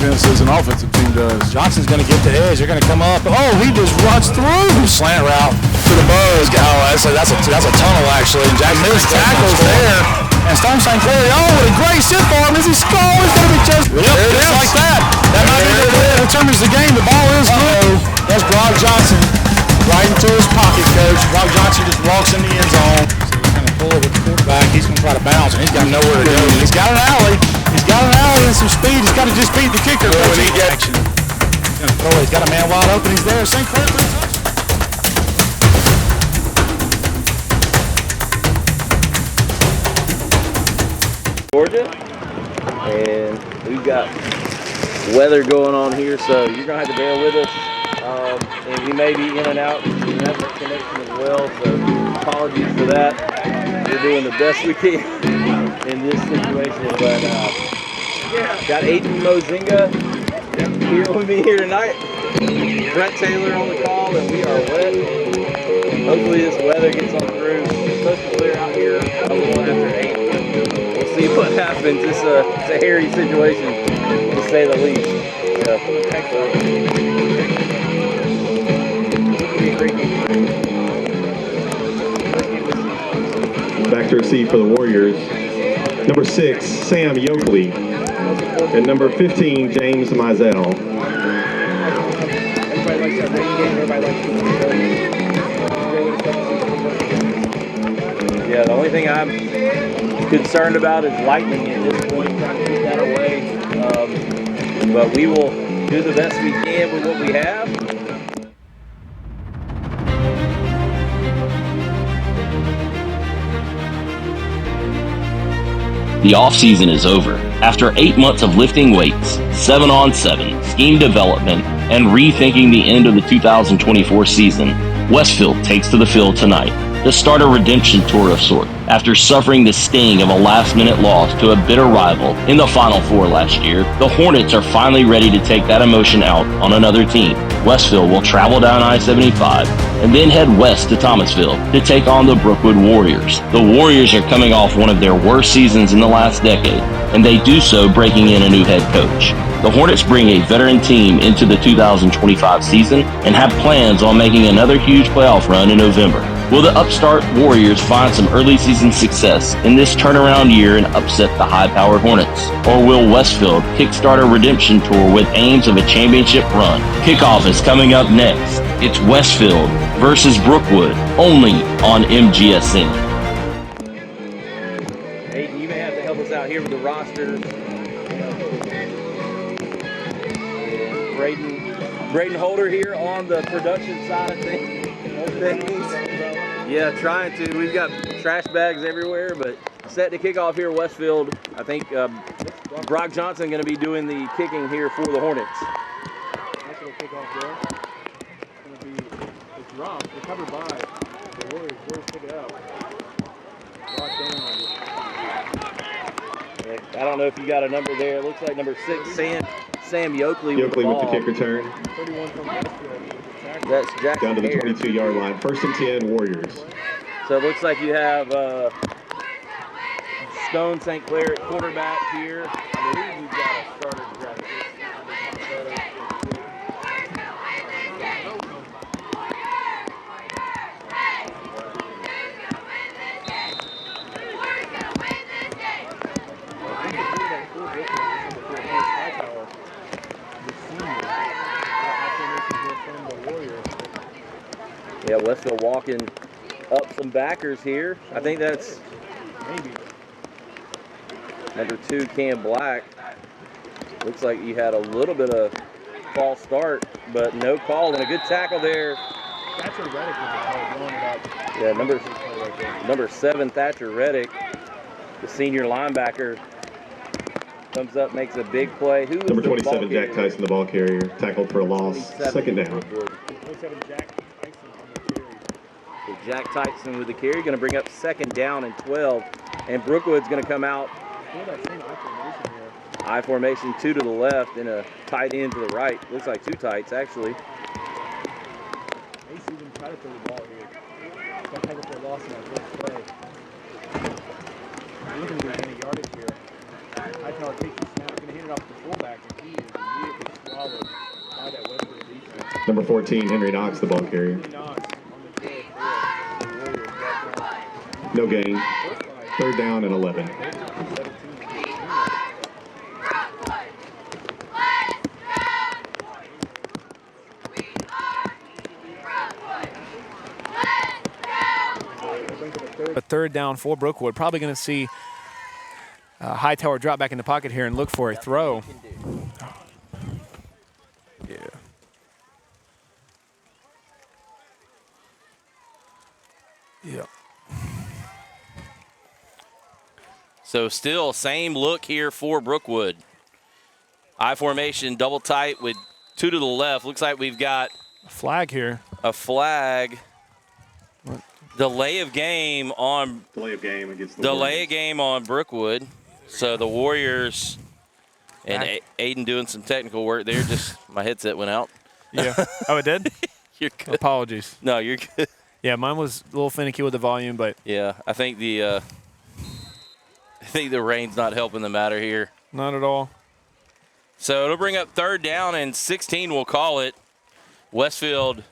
defense as an offensive team does. Johnson's going to get the edge. They're going to come up. Oh, he just runs through. Slant route to the Bows. Oh, that's a tunnel, actually. Jack missed tackles there. And Stone St. Clair, oh, what a great sit for him. Is he scoring? He's going to be just like that. That might be the way that determines the game. The ball is low. That's Brock Johnson right into his pocket, coach. Brock Johnson just walks in the end zone. So he's going to pull it with the quarterback. He's going to try to bounce, and he's got nowhere to go. He's got an alley. He's got an alley and some speed. He's got to just beat the kicker. He's going to throw it. He's got a man wide open. He's there. St. Clair. Georgia, and we've got weather going on here, so you're gonna have to bear with us, and we may be in and out with the network connection as well, so apologies for that. We're doing the best we can in this situation, but got Aiden Mozinga here with me here tonight, Brett Taylor on the call, and we are wet. Hopefully this weather gets on through. It's supposed to clear out here a little after 8. See what happens. It's a hairy situation, to say the least. Back to receive for the Warriors. Number 6, Sam Yoakley. And number 15, James Mizell. Yeah, the only thing I'm concerned about is lightning at this point, trying to keep that away. But we will do the best we can with what we have. The off-season is over. After 8 months of lifting weights, 7-on-7, scheme development, and rethinking the end of the 2024 season, Westfield takes to the field tonight to start a redemption tour of sorts. After suffering the sting of a last-minute loss to a bitter rival in the Final Four last year, the Hornets are finally ready to take that emotion out on another team. Westfield will travel down I-75 and then head west to Thomasville to take on the Brookwood Warriors. The Warriors are coming off one of their worst seasons in the last decade, and they do so breaking in a new head coach. The Hornets bring a veteran team into the 2025 season and have plans on making another huge playoff run in November. Will the upstart Warriors find some early season success in this turnaround year and upset the high-powered Hornets? Or will Westfield kickstart a redemption tour with aims of a championship run? Kickoff is coming up next. It's Westfield versus Brookwood, only on MGSN. Aiden, you may have to help us out here with the roster. Braden Holder here on the production side of things. Yeah, trying to. We've got trash bags everywhere, but set to kick off here at Westfield. I think Brock Johnson going to be doing the kicking here for the Hornets. Nice little kickoff there. It's going to be a drop, recovered by the Warriors. Warriors pick it up. Brock down. I don't know if you got a number there. It looks like number 6, Sam Yoakley with the ball. With the kick return. 31 from Westfield. That's Jackson down to the Hare. 22-yard line. 1st and 10, Warriors. So it looks like you have Stone St. Clair at quarterback here. I believe we've got a starter practice. Yeah, Westfield walking up some backers here. I think that's Maybe. number 2, Cam Black. Looks like you had a little bit of false start, but no call, and a good tackle there. Thatcher Reddick was a call going about. Yeah, number 7, Thatcher Reddick, the senior linebacker, comes up, makes a big play. Who was Number the 27, ball Jack carrier? Tyson, the ball carrier, tackled for a loss. 2nd down. 27 Jack Tyson on the carry. So Jack Tyson with the carry, going to bring up 2nd down and 12, and Brookwood's going to come out That same I formation here. I formation, 2 to the left and a tight end to the right. Looks like 2 tights actually. Ace even tried to throw the ball here. Got tackled for a loss in that first play. We're looking to get any yardage here. Hightower takes the snap, going to hit it off the fullback, and he is solid by that Westfield defense. Number 14, Henry Knox, the ball carrier. Knox on the carry for the Warriors right now. No gain. Third down and 11. 17. A third down for Brookwood. Probably going to see Hightower drop back in the pocket here and look for a throw. Yeah. Yep. So still same look here for Brookwood. I formation, double tight with 2 to the left. Looks like we've got A flag here. a flag. What? Delay of game on Delay of game against the delay Warriors. of game on Brookwood. So the Warriors and Aiden doing some technical work there. Just my headset went out. Yeah. Oh, it did? You're good. Apologies. No, you're good. Yeah, mine was a little finicky with the volume, but Yeah, I think the rain's not helping the matter here. not at all. So it'll bring up third down and 16. We'll call it. Westfield.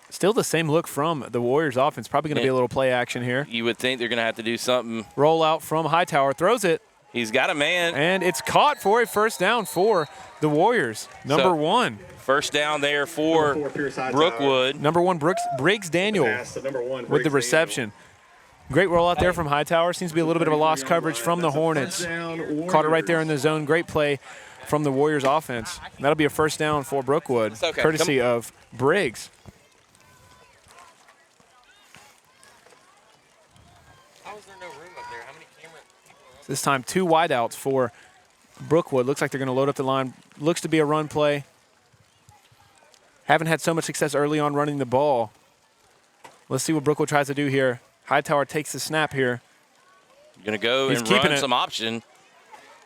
Still the same look from the Warriors offense. Probably going to be a little play action here. You would think they're going to have to do something. Roll out from Hightower. Throws it. He's got a man. And it's caught for a first down for the Warriors. Number 1. First down there for Number 4, Pierce Hightower. Brookwood. Number 1, Briggs Daniel Pass to number 1, with Briggs the reception. Great rollout there from Hightower. Seems to be a little bit of a lost coverage from the Hornets. Caught it right there in the zone. Great play from the Warriors offense. That'll be a first down for Brookwood, okay. courtesy of Briggs. How is there no room up there? How many camera people are up This time 2 wideouts for Brookwood. Looks like they're going to load up the line. Looks to be a run play. Haven't had so much success early on running the ball. Let's see what Brookwood tries to do here. Hightower takes the snap here. Going to go He's and keeping run it. some option.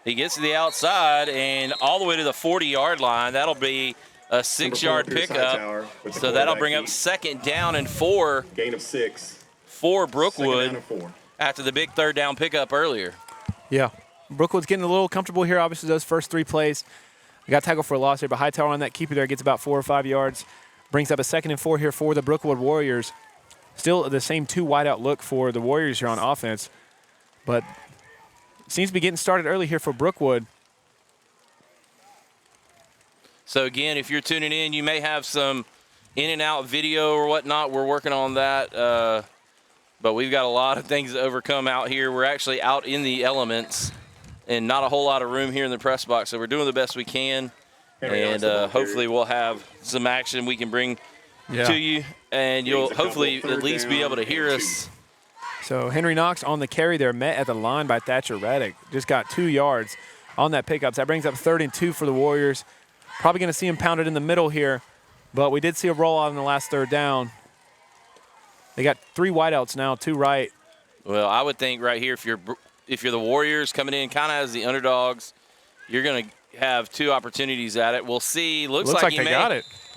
He gets to the outside and all the way to the 40-yard line. That'll be a 6-yard Pierce pickup. Hightower with the So that'll quarterback bring up keep. second down and 4 Gain of 6. for Second Brookwood down and 4. after the big third down pickup earlier. Yeah. Brookwood's getting a little comfortable here. Obviously, those first 3 plays. They got tackled for a loss here, but Hightower on that keeper there gets about 4 or 5 yards. Brings up a 2nd and 4 here for the Brookwood Warriors. Still the same 2 wideout look for the Warriors here on offense. But seems to be getting started early here for Brookwood. So, again, if you're tuning in, you may have some in and out video or whatnot. We're working on that. But we've got a lot of things to overcome out here. We're actually out in the elements and not a whole lot of room here in the press box. So we're doing the best we can. And hopefully we'll have some action we can bring to you. And you'll hopefully at least be able to hear us. So Henry Knox on the carry there, met at the line by Thatcher Reddick. Just got 2 yards on that pickup. So that brings up 3rd and 2 for the Warriors. Probably going to see him pounded in the middle here. But we did see a rollout in the last third down. They got 3 wideouts now, 2 right. Well, I would think right here, if you're the Warriors coming in kind of as the underdogs, you're going to have 2 opportunities at it. We'll see. Looks like he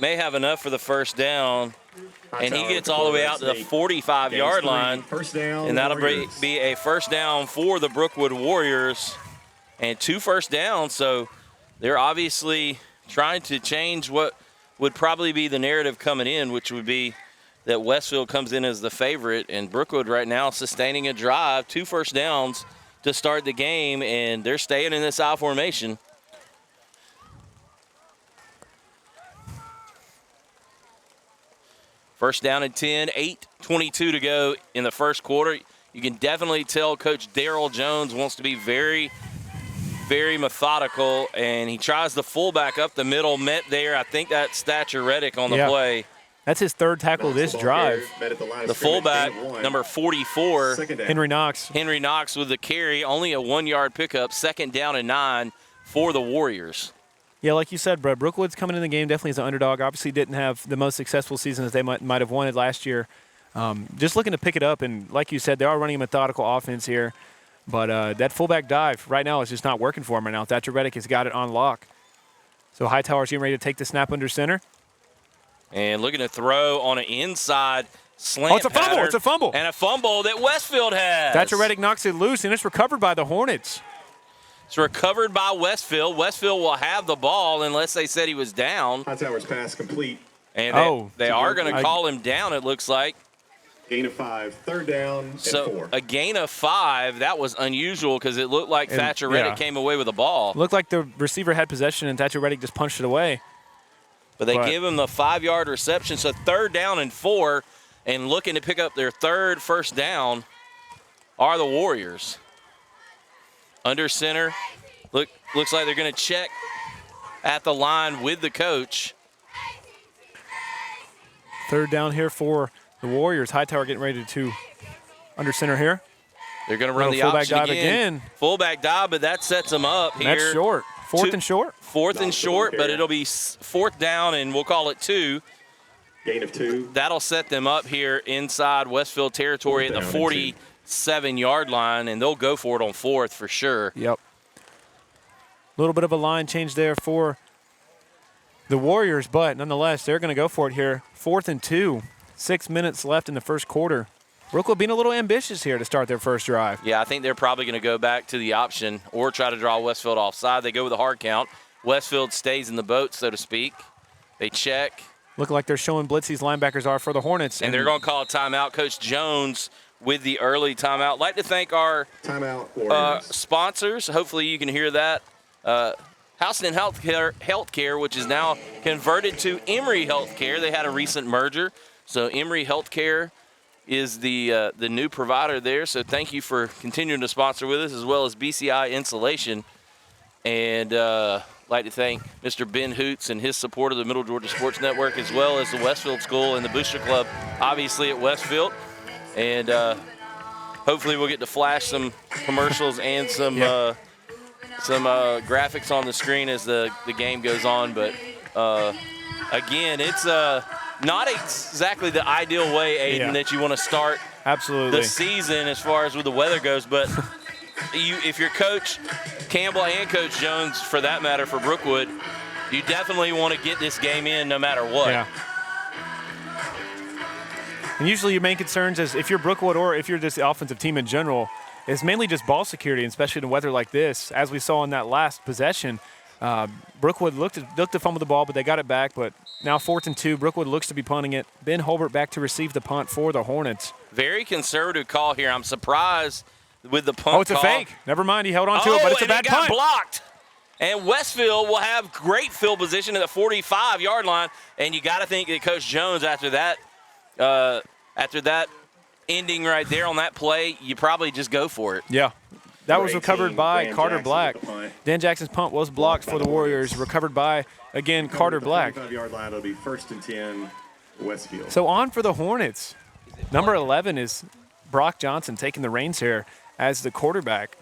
may have enough for the first down. And he gets all the way out to the 45-yard line. First down, and that'll Warriors. be a first down for the Brookwood Warriors. And 2 first downs, so they're obviously trying to change what would probably be the narrative coming in, which would be that Westfield comes in as the favorite, and Brookwood right now sustaining a drive, 2 first downs to start the game, and they're staying in this I formation. First down and 10, 8:22 to go in the first quarter. You can definitely tell Coach Darrell Jones wants to be very, very methodical, and he tries the fullback up the middle, met there. I think that's Thatcher Reddick on the play. That's his 3rd tackle of this drive. The fullback, number 44, Henry Knox. Henry Knox with the carry, only a 1-yard pickup, 2nd down and 9 for the Warriors. Yeah, like you said, Brett, Brookwood's coming in the game definitely as an underdog. Obviously didn't have the most successful season as they might have wanted last year. Just looking to pick it up, and like you said, they are running a methodical offense here. But that fullback dive right now is just not working for him right now. Thatcher Reddick has got it on lock. So Hightower's getting ready to take the snap under center. And looking to throw on an inside slant. Oh, it's a fumble. pattern, It's a fumble. And a fumble that Westfield has. Thatcher Reddick knocks it loose, and it's recovered by the Hornets. It's recovered by Westfield. Westfield will have the ball unless they said he was down. Hightower's pass complete. And they are going to call him down, it looks like. Gain of 5, third down and 4. A gain of 5, that was unusual because it looked like Thatcher Reddick came away with the ball. Looked like the receiver had possession and Thatcher Reddick just punched it away. But they give him the 5-yard reception, so third down and 4, and looking to pick up their third first down are the Warriors. Under center, looks like they're going to check at the line with the coach. Third down here for the Warriors. Hightower getting ready to under center here. They're going to run the fullback option dive again. Fullback dive, but that sets them up here. That's short. Fourth and short. Fourth and short, but it'll be fourth down, and we'll call it 2. Gain of 2. That'll set them up here inside Westfield territory at the 47-yard line, and they'll go for it on fourth for sure. Yep. A little bit of a line change there for the Warriors, but nonetheless, they're going to go for it here. 4th and 2. 6 minutes left in the first quarter. Brookwood being a little ambitious here to start their first drive. Yeah, I think they're probably going to go back to the option or try to draw Westfield offside. They go with a hard count. Westfield stays in the boat, so to speak. They check. Looking like they're showing blitz these linebackers are for the Hornets. And they're going to call a timeout. Coach Jones with the early timeout. Like to thank our sponsors. Hopefully you can hear that. Houston Healthcare, which is now converted to Emory Healthcare. They had a recent merger. So Emory Healthcare is the new provider there. So thank you for continuing to sponsor with us, as well as BCI Insulation. And like to thank Mr. Ben Hoots and his support of the Middle Georgia Sports Network, as well as the Westfield School and the Booster Club, obviously at Westfield. And hopefully we'll get to flash some commercials and some graphics on the screen as the game goes on. But again, it's not exactly the ideal way, Aiden, that you want to start the season as far as with the weather goes. But if you're Coach Campbell and Coach Jones, for that matter, for Brookwood, you definitely want to get this game in no matter what. Yeah. And usually your main concerns is if you're Brookwood or if you're just the offensive team in general, is mainly just ball security, especially in weather like this. As we saw in that last possession, Brookwood looked to fumble the ball, but they got it back. But now 4th and 2, Brookwood looks to be punting it. Ben Holbert back to receive the punt for the Hornets. Very conservative call here. I'm surprised with the punt. Oh, it's a fake. Never mind. He held on to it, but it's a bad punt. Blocked. And Westfield will have great field position at the 45-yard line. And you got to think that Coach Jones, after that ending right there on that play, you probably just go for it. Yeah. That was recovered by Carter Black. Dan Jackson's punt was blocked for the Warriors, recovered by, again, Carter Black. 45-yard line, it'll be 1st and 10, Westfield. So on for the Hornets. Number 11 is Brock Johnson taking the reins here as the quarterback.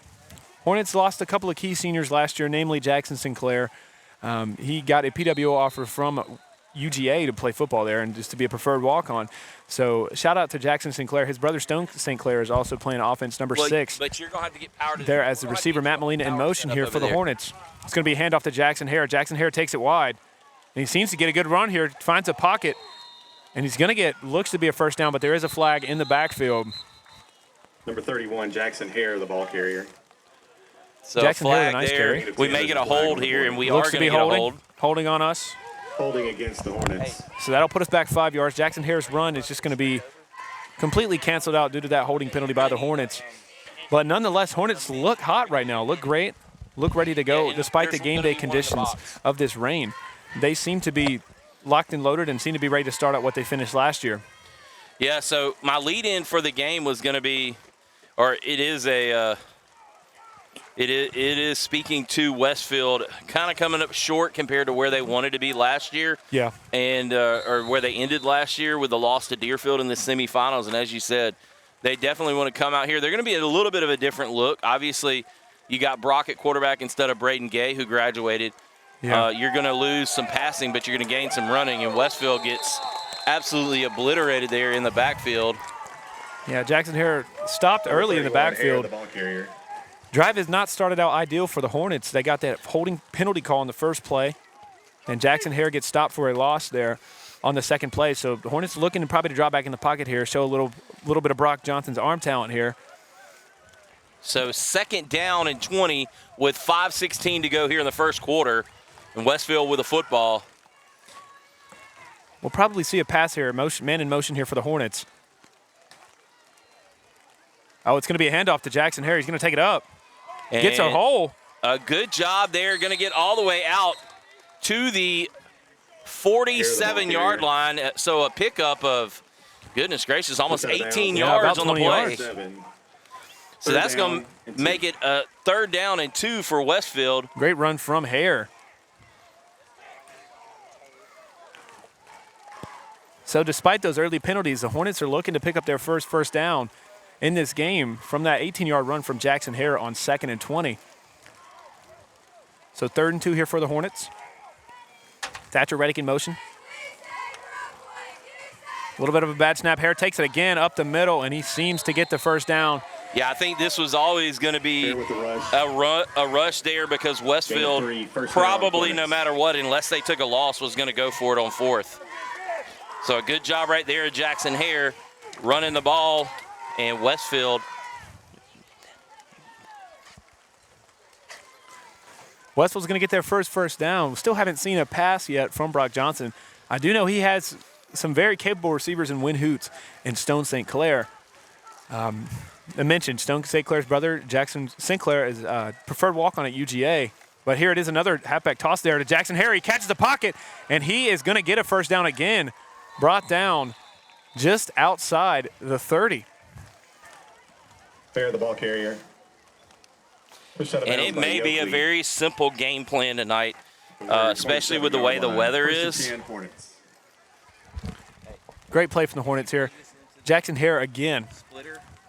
Hornets lost a couple of key seniors last year, namely Jackson Sinclair. He got a PWO offer from UGA to play football there and just to be a preferred walk-on. So shout out to Jackson Sinclair. His brother Stone Sinclair is also playing offense, number 6. But you're going to have to get power to there as the receiver, Matt Molina, in motion here for the Hornets. It's going to be a handoff to Jackson Hare. Jackson Hare takes it wide. And he seems to get a good run here, finds a pocket. And he's going to looks to be a first down, but there is a flag in the backfield. Number 31, Jackson Hare, the ball carrier. So Jackson flag Hare, nice there. carry. We may get a hold here, and we are going to get a hold. Holding on us. Holding against the Hornets. So that'll put us back 5 yards. Jackson Hare's run is just going to be completely canceled out due to that holding penalty by the Hornets. But nonetheless, Hornets look hot right now, look great, look ready to go despite the game day conditions of this rain. They seem to be locked and loaded and seem to be ready to start out what they finished last year. Yeah, so my lead-in for the game was going to be, or it is it is speaking to Westfield, kind of coming up short compared to where they wanted to be last year. Yeah. And or where they ended last year with the loss to Deerfield in the semifinals. And as you said, they definitely want to come out here. They're going to be a little bit of a different look. Obviously, you got Brock at quarterback instead of Braden Gay, who graduated. Yeah. You're going to lose some passing, but you're going to gain some running. And Westfield gets absolutely obliterated there in the backfield. Yeah, Jackson Hare stopped early in the backfield. Drive has not started out ideal for the Hornets. They got that holding penalty call in the first play, and Jackson Hare gets stopped for a loss there on the second play. So the Hornets looking probably to drop back in the pocket here, show a little bit of Brock Johnson's arm talent here. So 2nd down and 20 with 5:16 to go here in the first quarter. And Westfield with a football. We'll probably see a pass here, man in motion here for the Hornets. Oh, it's going to be a handoff to Jackson Harry. He's going to take it up. And gets a hole. A good job there. Going to get all the way out to the 47-yard line. So a pickup of, goodness gracious, almost 18 yards on the play. So that's going to make it a 3rd down and 2 for Westfield. Great run from Hare. So despite those early penalties, the Hornets are looking to pick up their first down in this game from that 18-yard run from Jackson Hare on 2nd and 20. So 3rd and 2 here for the Hornets. Thatcher Reddick in motion. A little bit of a bad snap. Hare takes it again up the middle, and he seems to get the first down. Yeah, I think this was always going to be a rush there because Westfield probably, no matter what, unless they took a loss, was going to go for it on 4th. So a good job right there, Jackson Hare running the ball, and Westfield's going to get their first down. We still haven't seen a pass yet from Brock Johnson. I do know he has some very capable receivers in Win Hoots and Stone St. Clair. I mentioned Stone St. Clair's brother, Jackson Sinclair, is preferred walk-on at UGA. But here it is, another halfback toss there to Jackson Harry. He catches the pocket, and he is going to get a first down again. Brought down just outside the 30. Fair, the ball carrier. And it may be a very simple game plan tonight, especially with the way the weather is. Great play from the Hornets here. Jackson Hare again.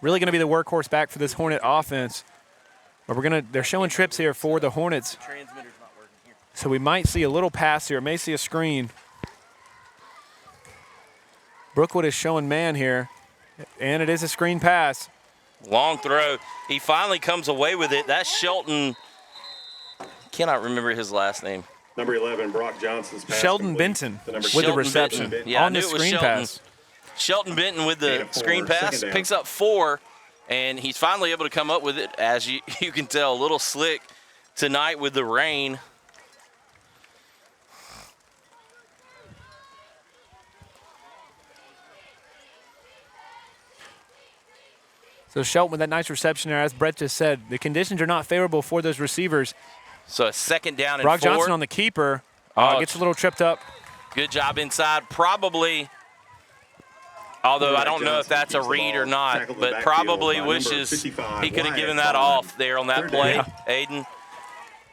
Really going to be the workhorse back for this Hornet offense. But they're showing trips here for the Hornets. So we might see a little pass here, may see a screen. Brookwood is showing man here, and it is a screen pass. Long throw. He finally comes away with it. That's Shelton. Cannot remember his last name. Number 11, Brock Johnson's pass. Sheldon Benton with the reception on the screen pass. Shelton Benton with the screen pass, picks up 4, and he's finally able to come up with it, as you can tell, a little slick tonight with the rain. So Shelton with that nice reception there, as Brett just said, the conditions are not favorable for those receivers. So a 2nd down and 4. Brock Johnson on the keeper. Gets a little tripped up. Good job inside. Probably, although I don't know if that's a read or not, but probably wishes he could have given that off there on that play, Aiden.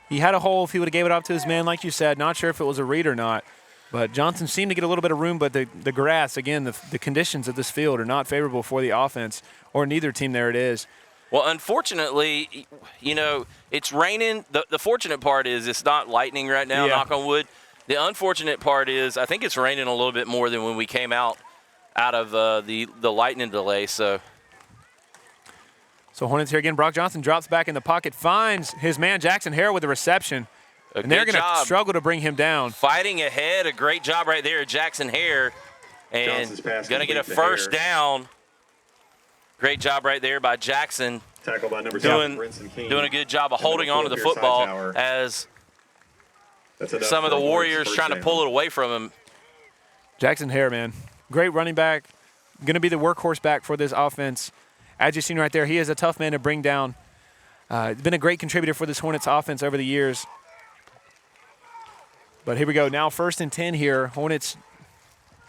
He had a hole if he would have gave it off to his man, like you said. Not sure if it was a read or not. But Johnson seemed to get a little bit of room, but the grass, again, the conditions of this field are not favorable for the offense, or neither team there it is. Well, unfortunately, it's raining. The fortunate part is it's not lightning right now, knock on wood. The unfortunate part is I think it's raining a little bit more than when we came out of the lightning delay. So Hornets here again. Brock Johnson drops back in the pocket, finds his man Jackson Hare with the reception. And they're going to struggle to bring him down. Fighting ahead, a great job right there, Jackson Hare. And going to get a first down. Great job right there by Jackson. Tackle by number 7, Brinson King. Doing a good job of holding on to the football as some of the Warriors trying to pull it away from him. Jackson Hare, man. Great running back. Going to be the workhorse back for this offense. As you've seen right there, he is a tough man to bring down. Been a great contributor for this Hornets offense over the years. But here we go. Now 1st and 10 here. Hornets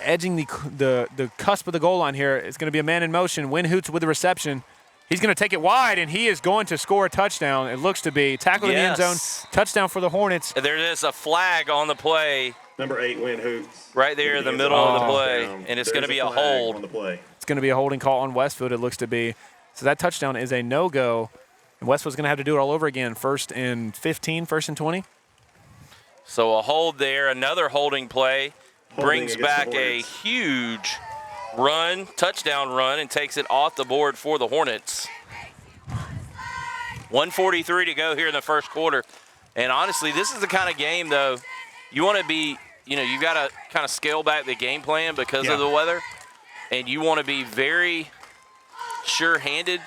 edging the cusp of the goal line here. It's going to be a man in motion. Win Hoots with the reception. He's going to take it wide, and he is going to score a touchdown. It looks to be. Tackled in the end zone. Touchdown for the Hornets. There is a flag on the play. Number 8, Win Hoots. Right there in the middle of the play, and it's going to be a hold. On the play. It's going to be a holding call on Westfield, it looks to be. So that touchdown is a no-go. And Westfield's going to have to do it all over again. 1st and 15, 1st and 20. So a hold there, another holding play, brings back a huge run, touchdown run, and takes it off the board for the Hornets. 1:43 to go here in the first quarter. And honestly, this is the kind of game, though, you want to be, you got to kind of scale back the game plan because of the weather. And you want to be very sure-handed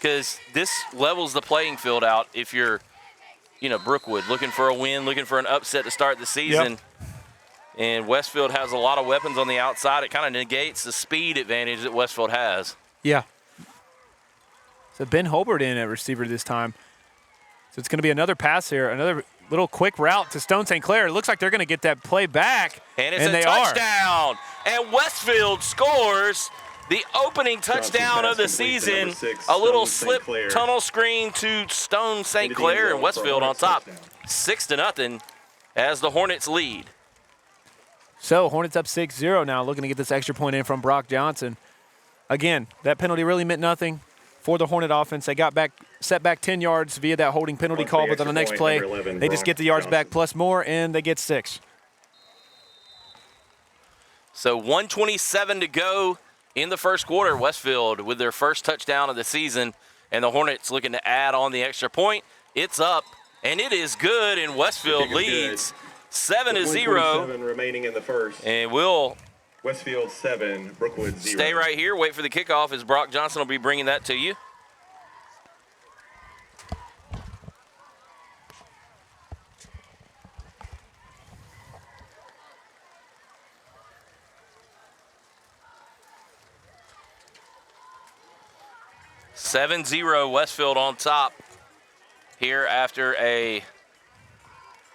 because this levels the playing field out if you're, Brookwood, looking for a win, looking for an upset to start the season. Yep. And Westfield has a lot of weapons on the outside. It kind of negates the speed advantage that Westfield has. Yeah. So Ben Holbert in at receiver this time. So it's going to be another pass here, another little quick route to Stone St. Clair. It looks like they're going to get that play back. And it's a touchdown. And Westfield scores the opening touchdown of the season. A little slip tunnel screen to Stone St. Clair, and Westfield on top. 6-0 as the Hornets lead. So Hornets up 6-0 now, looking to get this extra point in from Brock Johnson. Again, that penalty really meant nothing for the Hornet offense. They got set back 10 yards via that holding penalty call, but on the next play, they just get the yards back plus more, and they get 6. So 1:27 to go in the first quarter. Westfield with their first touchdown of the season, and the Hornets looking to add on the extra point. It's up, and it is good, and Westfield leads 7-0. Remaining in the first. And we'll Westfield 7, Brookwood 0. Stay right here. Wait for the kickoff as Brock Johnson will be bringing that to you. Westfield on top here after a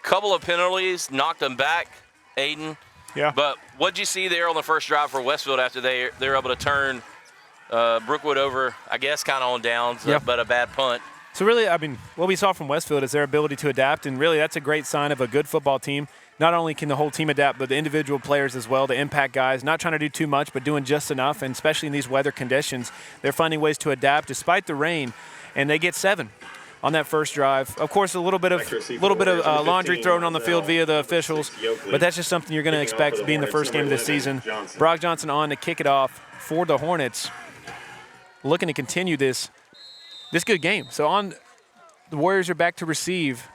couple of penalties, knocked them back, Aiden. Yeah. But what'd you see there on the first drive for Westfield after they're able to turn Brookwood over, I guess, kind of on downs, but a bad punt? So really, what we saw from Westfield is their ability to adapt, and really that's a great sign of a good football team. Not only can the whole team adapt, but the individual players as well, the impact guys, not trying to do too much, but doing just enough, and especially in these weather conditions, they're finding ways to adapt despite the rain, and they get 7 on that first drive. Of course, a little bit of laundry thrown on the field via the officials, but that's just something you're going to expect being the first game of the season. Brock Johnson on to kick it off for the Hornets, looking to continue this good game. So on, the Warriors are back to receive.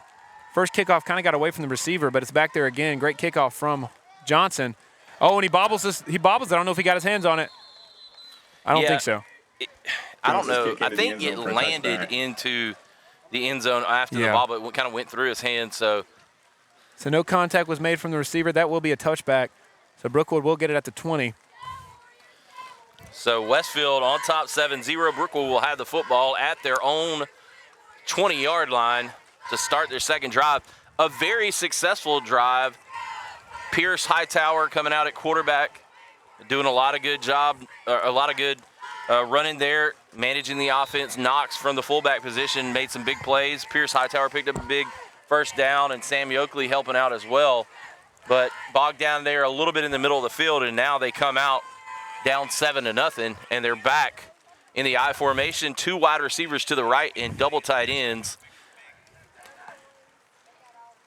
First kickoff kind of got away from the receiver, but it's back there again. Great kickoff from Johnson. Oh, and he bobbles this. He bobbles it. I don't know if he got his hands on it. I don't think so. I don't know. I think it landed into the end zone after the ball, but it kind of went through his hand. So no contact was made from the receiver. That will be a touchback. So Brookwood will get it at the 20. So Westfield on top 7-0. Brookwood will have the football at their own 20-yard line to start their second drive. A very successful drive. Pierce Hightower coming out at quarterback, doing a lot of good job, running there, managing the offense. Knox from the fullback position made some big plays. Pierce Hightower picked up a big first down, and Sam Yoakley helping out as well. But bogged down there a little bit in the middle of the field, and now they come out down 7-0, and they're back in the I formation. 2 wide receivers to the right and double tight ends.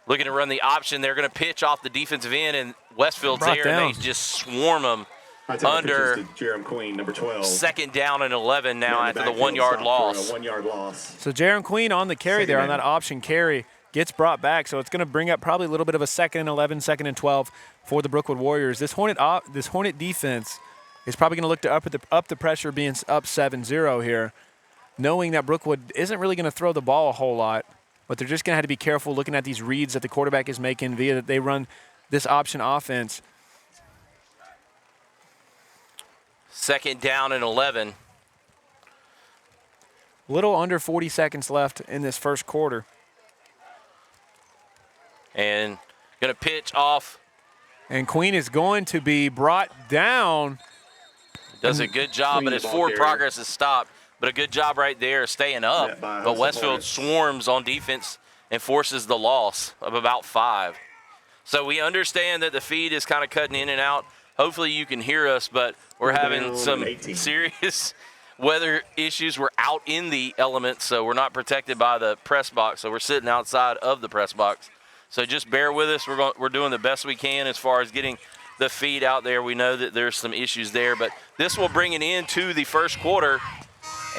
Looking to run the option. They're going to pitch off the defensive end, and Westfield's there, and they just swarm them under Jerem Queen, number 12. 2nd down and 11 now after the 1-yard loss. 1-yard loss. So Jerem Queen on the carry there on that option carry gets brought back, so it's going to bring up probably a little bit of a 2nd and 11, 2nd and 12 for the Brookwood Warriors. This Hornet defense is probably going to look to up the pressure, being up 7-0 here, knowing that Brookwood isn't really going to throw the ball a whole lot. But they're just going to have to be careful looking at these reads that the quarterback is making via that they run this option offense. 2nd down and 11. Little under 40 seconds left in this first quarter. And going to pitch off. And Queen is going to be brought down. Does a good job, but his forward progress is stopped. But a good job right there staying up. But Westfield swarms on defense and forces the loss of about 5. So we understand that the feed is kind of cutting in and out. Hopefully you can hear us, but we're having some serious weather issues. We're out in the elements, so we're not protected by the press box. So we're sitting outside of the press box. So just bear with us. We're doing the best we can as far as getting the feed out there. We know that there's some issues there, but this will bring it into the first quarter.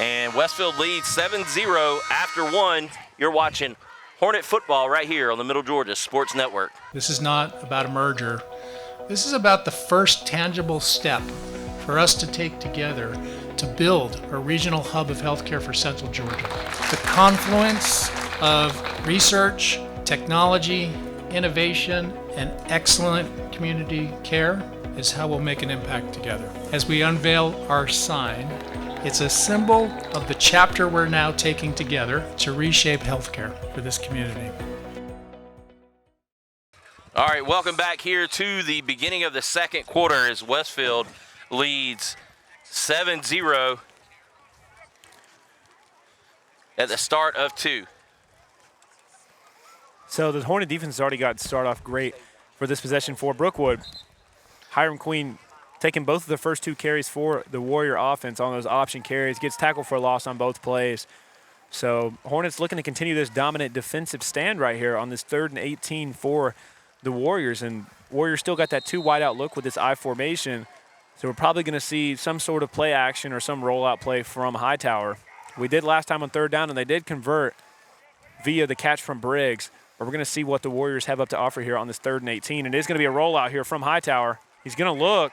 And Westfield leads 7-0 after 1. You're watching Hornet Football right here on the Middle Georgia Sports Network. This is not about a merger. This is about the first tangible step for us to take together to build a regional hub of healthcare for Central Georgia. The confluence of research, technology, innovation, and excellent community care is how we'll make an impact together. As we unveil our sign, it's a symbol of the chapter we're now taking together to reshape healthcare for this community. All right, welcome back here to the beginning of the second quarter as Westfield leads 7-0 at the start of 2. So the Hornet defense has already got started off great for this possession for Brookwood. Hiram Queen taking both of the first 2 carries for the Warrior offense on those option carries, gets tackled for a loss on both plays. So Hornets looking to continue this dominant defensive stand right here on this 3rd and 18 for the Warriors. And Warriors still got that 2 wide out look with this I formation. So we're probably going to see some sort of play action or some rollout play from Hightower. We did last time on 3rd down, and they did convert via the catch from Briggs. But we're going to see what the Warriors have up to offer here on this 3rd and 18. And it is going to be a rollout here from Hightower. He's going to look.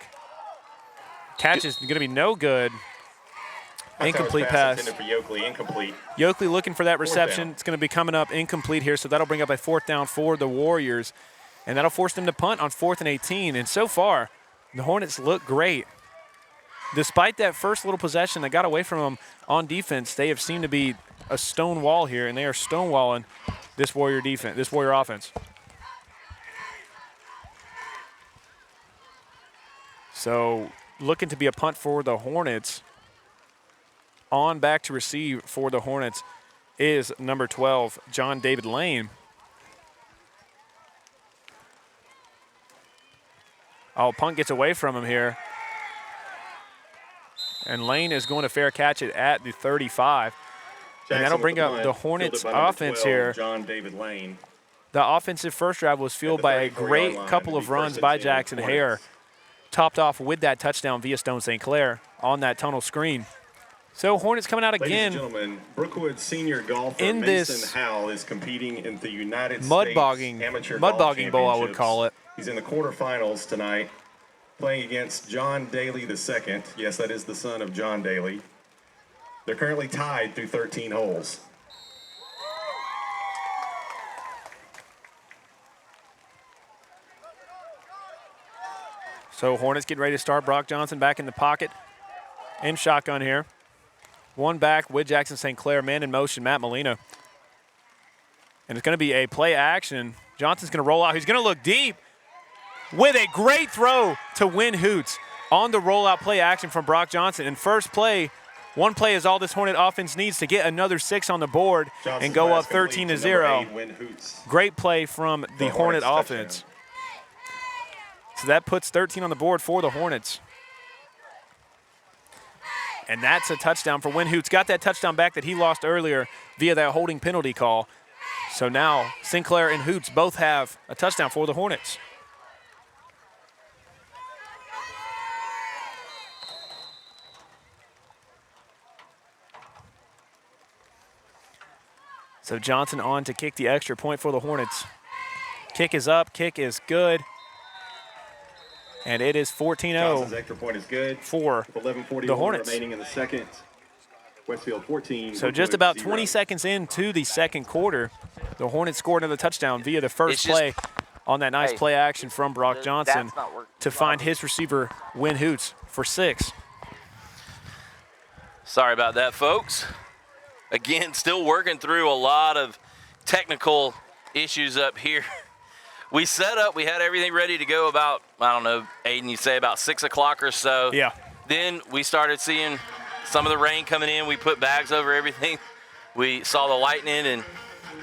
Catch is going to be no good. Incomplete pass. For Yoakley, incomplete. Yoakley looking for that reception. It's going to be coming up incomplete here, so that'll bring up a 4th down for the Warriors. And that'll force them to punt on 4th and 18. And so far, the Hornets look great. Despite that first little possession that got away from them on defense, they have seemed to be a stone wall here, and they are stonewalling this Warrior defense, this Warrior offense. So looking to be a punt for the Hornets. On back to receive for the Hornets is number 12, John David Lane. Oh, punt gets away from him here. And Lane is going to fair catch it at the 35. Jackson, and that'll bring up the Hornets offense 12, here. John David Lane. The offensive first drive was fueled by a great couple of runs by Jackson Hare, topped off with that touchdown via Stone St. Clair on that tunnel screen. So Hornets coming out again. Ladies and gentlemen, Brookwood senior golfer in Mason this Howell is competing in the United mud States bogging Amateur Bowl, Golf I would call it. He's in the quarterfinals tonight, playing against John Daly II. Yes, that is the son of John Daly. They're currently tied through 13 holes. So Hornets getting ready to start. Brock Johnson back in the pocket. In shotgun here. One back with Jackson St. Clair. Man in motion, Matt Molina. And it's going to be a play action. Johnson's going to roll out. He's going to look deep with a great throw to win Hoots on the rollout play action from Brock Johnson. And first play, one play is all this Hornet offense needs to get another 6 on the board and go up 13-0. Great play from the Hornet offense. So that puts 13 on the board for the Hornets. And that's a touchdown for Win Hoots. Got that touchdown back that he lost earlier via that holding penalty call. So now Sinclair and Hoots both have a touchdown for the Hornets. So Johnson on to kick the extra point for the Hornets. Kick is up, kick is good. And it is 14-0. Johnson's extra point is good. For the Hornets. Remaining in the second. Westfield 14. So just about 20 seconds into the second quarter, the Hornets scored another touchdown via the first play on that nice play action from Brock Johnson to find his receiver, Win Hoots, for 6. Sorry about that, folks. Again, still working through a lot of technical issues up here. We set up, we had everything ready to go about, I don't know, Aiden, you say about 6 o'clock or so. Yeah. Then we started seeing some of the rain coming in. We put bags over everything. We saw the lightning, and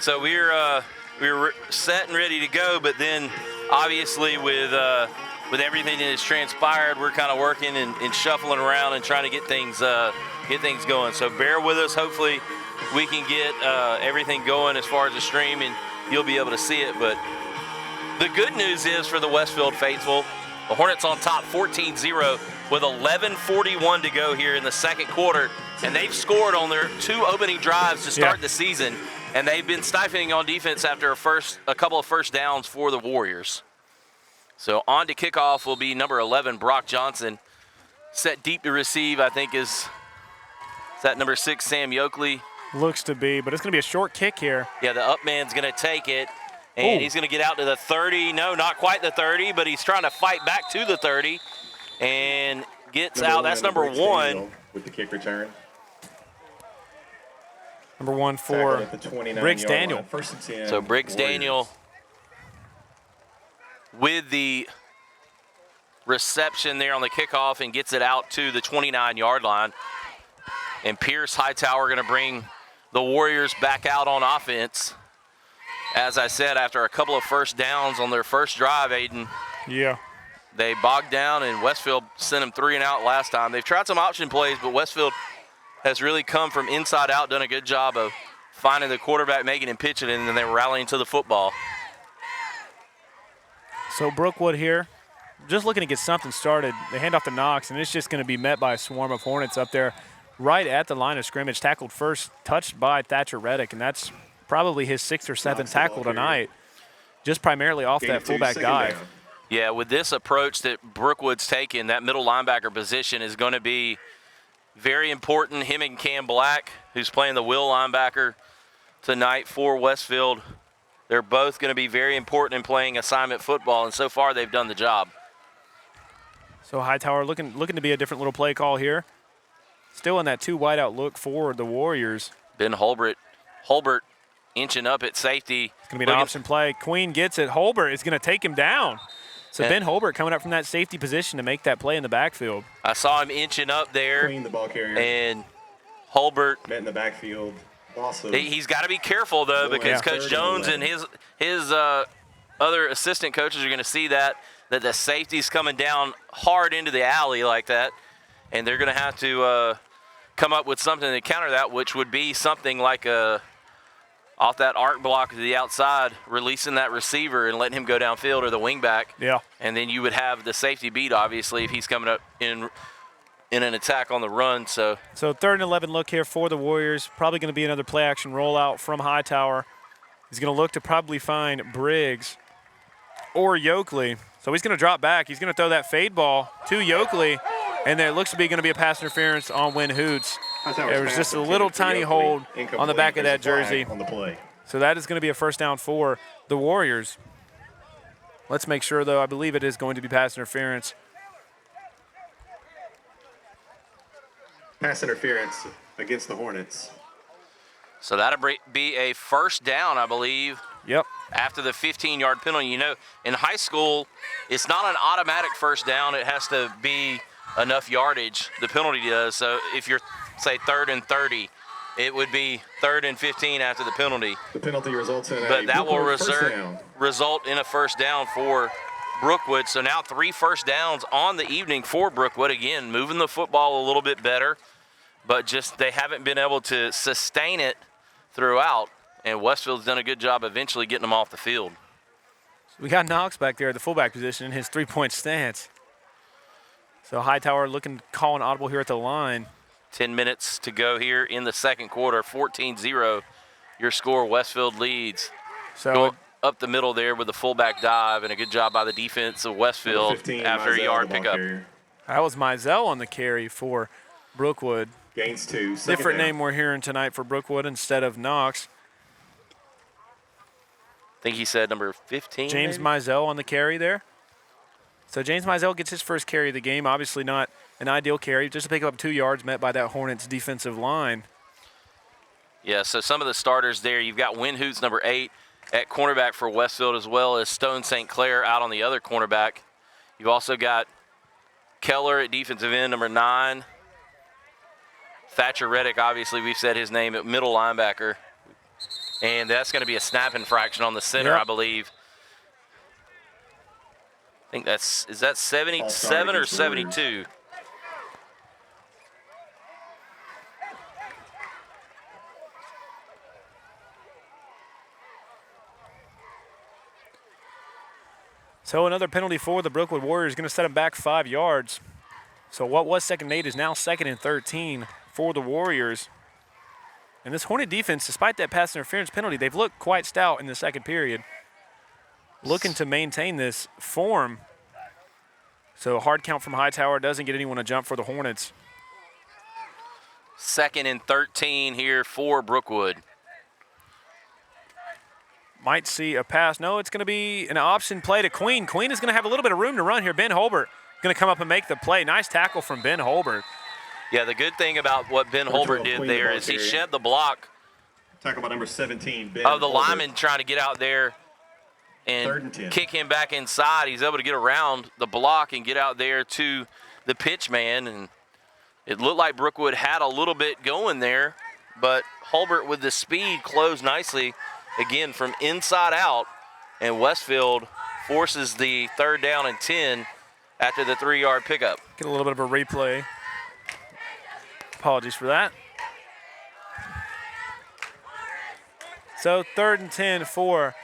so we were set and ready to go. But then, obviously, with everything that has transpired, we're kind of working and shuffling around and trying to get things going. So bear with us. Hopefully, we can get everything going as far as the stream, and you'll be able to see it. But the good news is for the Westfield faithful, the Hornets on top 14-0 with 11:41 to go here in the second quarter. And they've scored on their 2 opening drives to start the season. And they've been stifling on defense after a couple of first downs for the Warriors. So on to kickoff will be number 11, Brock Johnson. Set deep to receive, I think, is Is that number 6, Sam Yoakley? Looks to be, but it's going to be a short kick here. Yeah, the up man's going to take it, and he's going to get out to the 30. No, not quite the 30, but he's trying to fight back to the 30 and gets out. That's number 1. With the kick return. Number 1 for Briggs Daniel. Line. First and 10. So Briggs Warriors. Daniel with the reception there on the kickoff and gets it out to the 29-yard line. And Pierce Hightower going to bring the Warriors back out on offense. As I said, after a couple of first downs on their first drive, Aiden, Yeah. they bogged down, and Westfield sent them 3 and out last time. They've tried some option plays, but Westfield has really come from inside out, done a good job of finding the quarterback, making him pitch it, and then they were rallying to the football. So Brookwood here, just looking to get something started. They hand off to Knox, and it's just going to be met by a swarm of Hornets up there right at the line of scrimmage. Tackled first, touched by Thatcher Reddick, and that's probably his 6th or 7th tackle tonight, just primarily off that fullback dive. Yeah, with this approach that Brookwood's taken, that middle linebacker position is going to be very important. Him and Cam Black, who's playing the will linebacker tonight for Westfield, they're both going to be very important in playing assignment football, and so far they've done the job. So Hightower looking to be a different little play call here. Still in that 2 wideout look for the Warriors. Ben Holbert inching up at safety. It's going to be an option play. Queen gets it. Holbert is going to take him down. So Ben Holbert coming up from that safety position to make that play in the backfield. I saw him inching up there. Queen, the ball carrier. And Holbert. Met in the backfield. Also, he's got to be careful, though, because Coach Jones and his other assistant coaches are going to see that the safety's coming down hard into the alley like that, and they're going to have to come up with something to counter that, which would be something like off that arc block to the outside, releasing that receiver and letting him go downfield, or the wingback. Yeah. And then you would have the safety beat, obviously, if he's coming up in an attack on the run. So 3rd and 11 look here for the Warriors. Probably going to be another play action rollout from Hightower. He's going to look to probably find Briggs or Yoakley. So he's going to drop back. He's going to throw that fade ball to Yoakley, and there looks to be going to be a pass interference on Win Hoots. There was just a little tiny hold on the back of that jersey. On the play. So that is going to be a first down for the Warriors. Let's make sure, though. I believe it is going to be pass interference. Pass interference against the Hornets. So that'll be a first down, I believe. Yep. After the 15-yard penalty. You know, in high school, it's not an automatic first down. It has to be enough yardage. The penalty does. So if you're, say, 3rd and 30, it would be 3rd and 15 after the penalty. The penalty results in but that will result in a first down for Brookwood. So now 3 first downs on the evening for Brookwood. Again, moving the football a little bit better, but just they haven't been able to sustain it throughout, and Westfield's done a good job eventually getting them off the field. We got Knox back there at the fullback position in his 3-point stance. So Hightower looking to call an audible here at the line. 10 minutes to go here in the second quarter. 14-0, your score. Westfield leads. So going up the middle there with the fullback dive, and a good job by the defense of Westfield 15, after a yard pickup. That was Mizell on the carry for Brookwood. Gains 2. Different name we're hearing tonight for Brookwood instead of Knox. I think he said number 15. James maybe? Mizell on the carry there. So James Mizell gets his first carry of the game. Obviously not an ideal carry, just to pick up 2 yards met by that Hornets defensive line. Yeah, so some of the starters there, you've got Win Hoots, number 8, at cornerback for Westfield, as well as Stone St. Clair out on the other cornerback. You've also got Keller at defensive end, number 9. Thatcher Reddick, obviously, we've said his name at middle linebacker. And that's going to be a snap infraction on the center, I believe. I think is that 77 or 72? So another penalty for the Brookwood Warriors, going to set them back 5 yards. So what was 2nd and 8 is now 2nd and 13 for the Warriors. And this Hornet defense, despite that pass interference penalty, they've looked quite stout in the second period, looking to maintain this form. So a hard count from Hightower doesn't get anyone a jump for the Hornets. 2nd and 13 here for Brookwood. Might see a pass. No, it's going to be an option play to Queen. Queen is going to have a little bit of room to run here. Ben Holbert going to come up and make the play. Nice tackle from Ben Holbert. Yeah, the good thing about what Ben Holbert did there is he shed the block Tackle by number 17, Ben of the Holbert. lineman trying to get out there and kick him back inside. He's able to get around the block and get out there to the pitch man. And it looked like Brookwood had a little bit going there, but Holbert with the speed closed nicely, again, from inside out. And Westfield forces the 3rd down and 10 after the 3-yard pickup. Get a little bit of a replay. Apologies for that. So 3rd and 10 for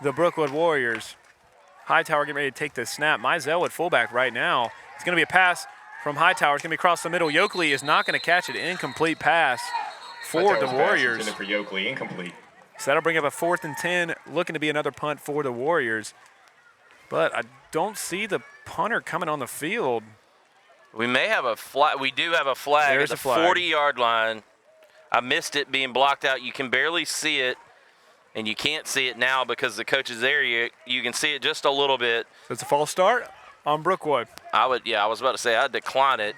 the Brookwood Warriors. Hightower getting ready to take the snap. Mizell at fullback right now. It's going to be a pass from Hightower. It's going to be across the middle. Yoakley is not going to catch it. Incomplete pass for the Warriors. For Yoakley, incomplete. So that'll bring up a 4th and 10. Looking to be another punt for the Warriors. But I don't see the punter coming on the field. We may have a flag. We do have a flag There's at the a flag. 40-yard line. I missed it being blocked out. You can barely see it, and you can't see it now because the coach is there. You can see it just a little bit. So it's a false start on Brookwood. I was about to say I'd decline it.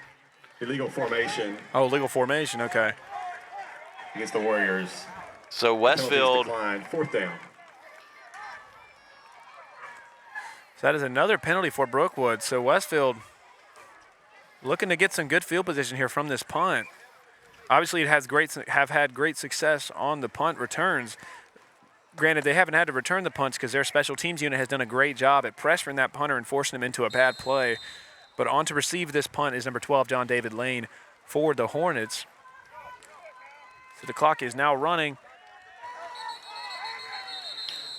Illegal formation Oh, legal formation, okay. against the Warriors. So Westfield, Declined. 4th down. So that is another penalty for Brookwood. So Westfield looking to get some good field position here from this punt. Obviously, it have had great success on the punt returns. Granted, they haven't had to return the punts because their special teams unit has done a great job at pressuring that punter and forcing him into a bad play. But on to receive this punt is number 12, John David Lane, for the Hornets. So the clock is now running.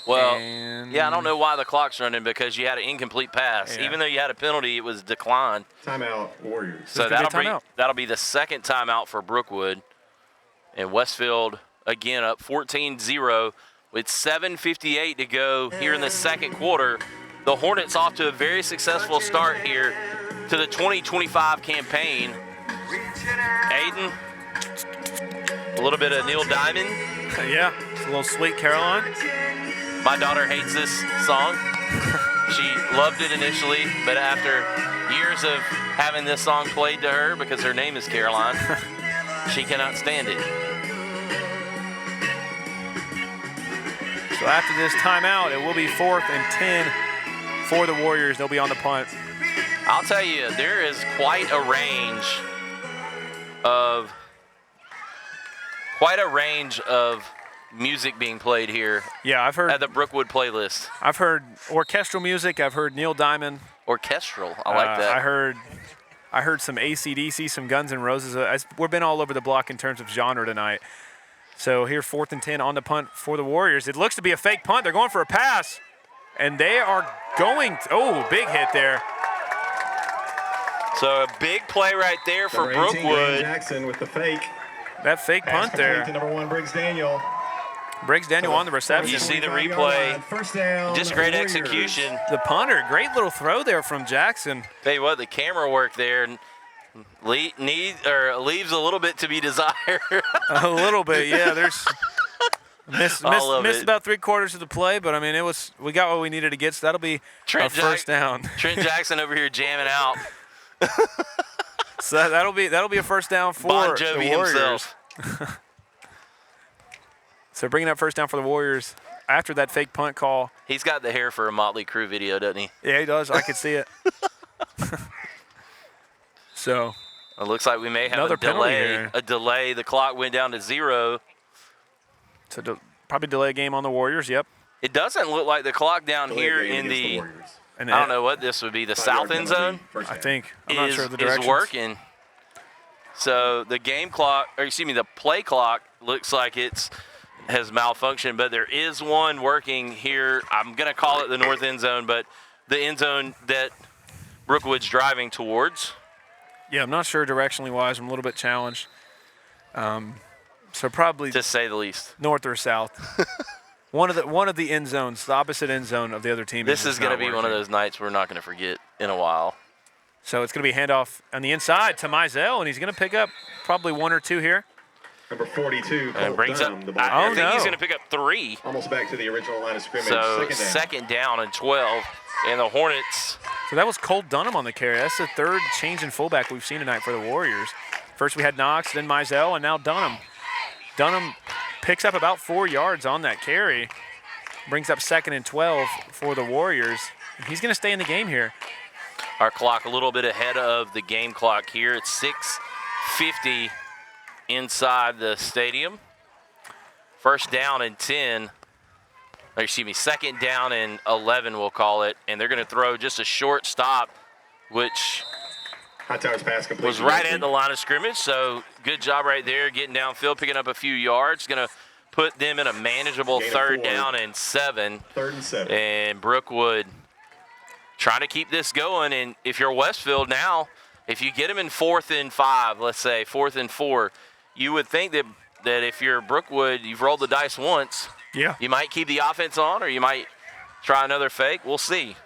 well, And- yeah, I don't know why the clock's running because you had an incomplete pass. Yeah. Even though you had a penalty, it was declined. Timeout, Warriors. So gonna be a timeout. that'll be the 2nd timeout for Brookwood. And Westfield, again, up 14-0 with 7:58 to go here in the 2nd quarter. The Hornets off to a very successful start here to the 2025 campaign. Aiden, a little bit of Neil Diamond. Yeah, it's a little Sweet Caroline. My daughter hates this song. She loved it initially, but after years of having this song played to her because her name is Caroline, she cannot stand it. So after this timeout, it will be 4th and 10 for the Warriors. They'll be on the punt. I'll tell you, there is quite a range of music being played here Yeah, I've at heard the Brookwood playlist. orchestral music. I've heard Neil Diamond. Orchestral, I like that. I heard some AC/DC, some Guns N' Roses. We've been all over the block in terms of genre tonight. So here, 4th and 10 on the punt for the Warriors. It looks to be a fake punt. They're going for a pass, and they are going. Big hit there. So a big play right there for Number 18, Graham Brookwood. Jackson with the fake. That fake Pass punt complete there. to number 1, Briggs Daniel. Briggs Daniel on the reception. You see the 25-yard replay. line. First down. Just great Warriors. execution. The punter, great little throw there from Jackson. Tell you what, the camera work there leaves a little bit to be desired. A little bit, yeah. There's missed it. about 3/4 of the play, but I mean we got what we needed to get. So that'll be a first down. Trent Jackson over here jamming out. So that'll be a first down for Bon the Jovi Warriors. himself. So bringing up first down for the Warriors after that fake punt call. He's got the hair for a Motley Crue video, doesn't he? Yeah, he does. I could see it. So It looks like we may have Another a penalty delay. here. A delay. The clock went down to 0. probably delay a game on the Warriors. Yep. It doesn't look like the clock down Delay here game in against the, Warriors. And I don't know what this would be, the 5-yard south end penalty, zone first I down. think. I'm not sure of the is directions. working. So the game clock, or excuse me, the play clock looks like has malfunctioned, but there is one working here. I'm going to call it the north end zone, but the end zone that Brookwood's driving towards. Yeah, I'm not sure directionally wise. I'm a little bit challenged. So probably To say the least. north or south. one of the end zones, the opposite end zone of the other team. This is going to not be one of working. those nights we're not going to forget in a while. So it's going to be a handoff on the inside to Mizell, and he's going to pick up probably 1 or 2 here. Number 42, And Cole brings Dunham, up, the ball. I think no. he's going to pick up 3. Almost back to the original line of scrimmage. So Second down. 2nd down and 12. And the Hornets, So that was Cole Dunham on the carry. That's the 3rd change in fullback we've seen tonight for the Warriors. First we had Knox, then Mizell, and now Dunham. Dunham picks up about 4 yards on that carry. Brings up 2nd and 12 for the Warriors. He's going to stay in the game here. our clock a little bit ahead of the game clock here. It's 6:50 inside the stadium. First down and 10. Or excuse me, 2nd down and 11, we'll call it. And they're going to throw just a short stop, which Hightower's pass complete. was right at the line of scrimmage. So good job right there, getting downfield, picking up a few yards. Going to put them in a manageable Gain of 3rd 4. down and 7. 3rd and 7. And Brookwood trying to keep this going. And if you're Westfield now, if you get them in 4th and 5, let's say 4th and 4, you would think that if you're Brookwood, you've rolled the dice once. Yeah. You might keep the offense on, or you might try another fake. We'll see.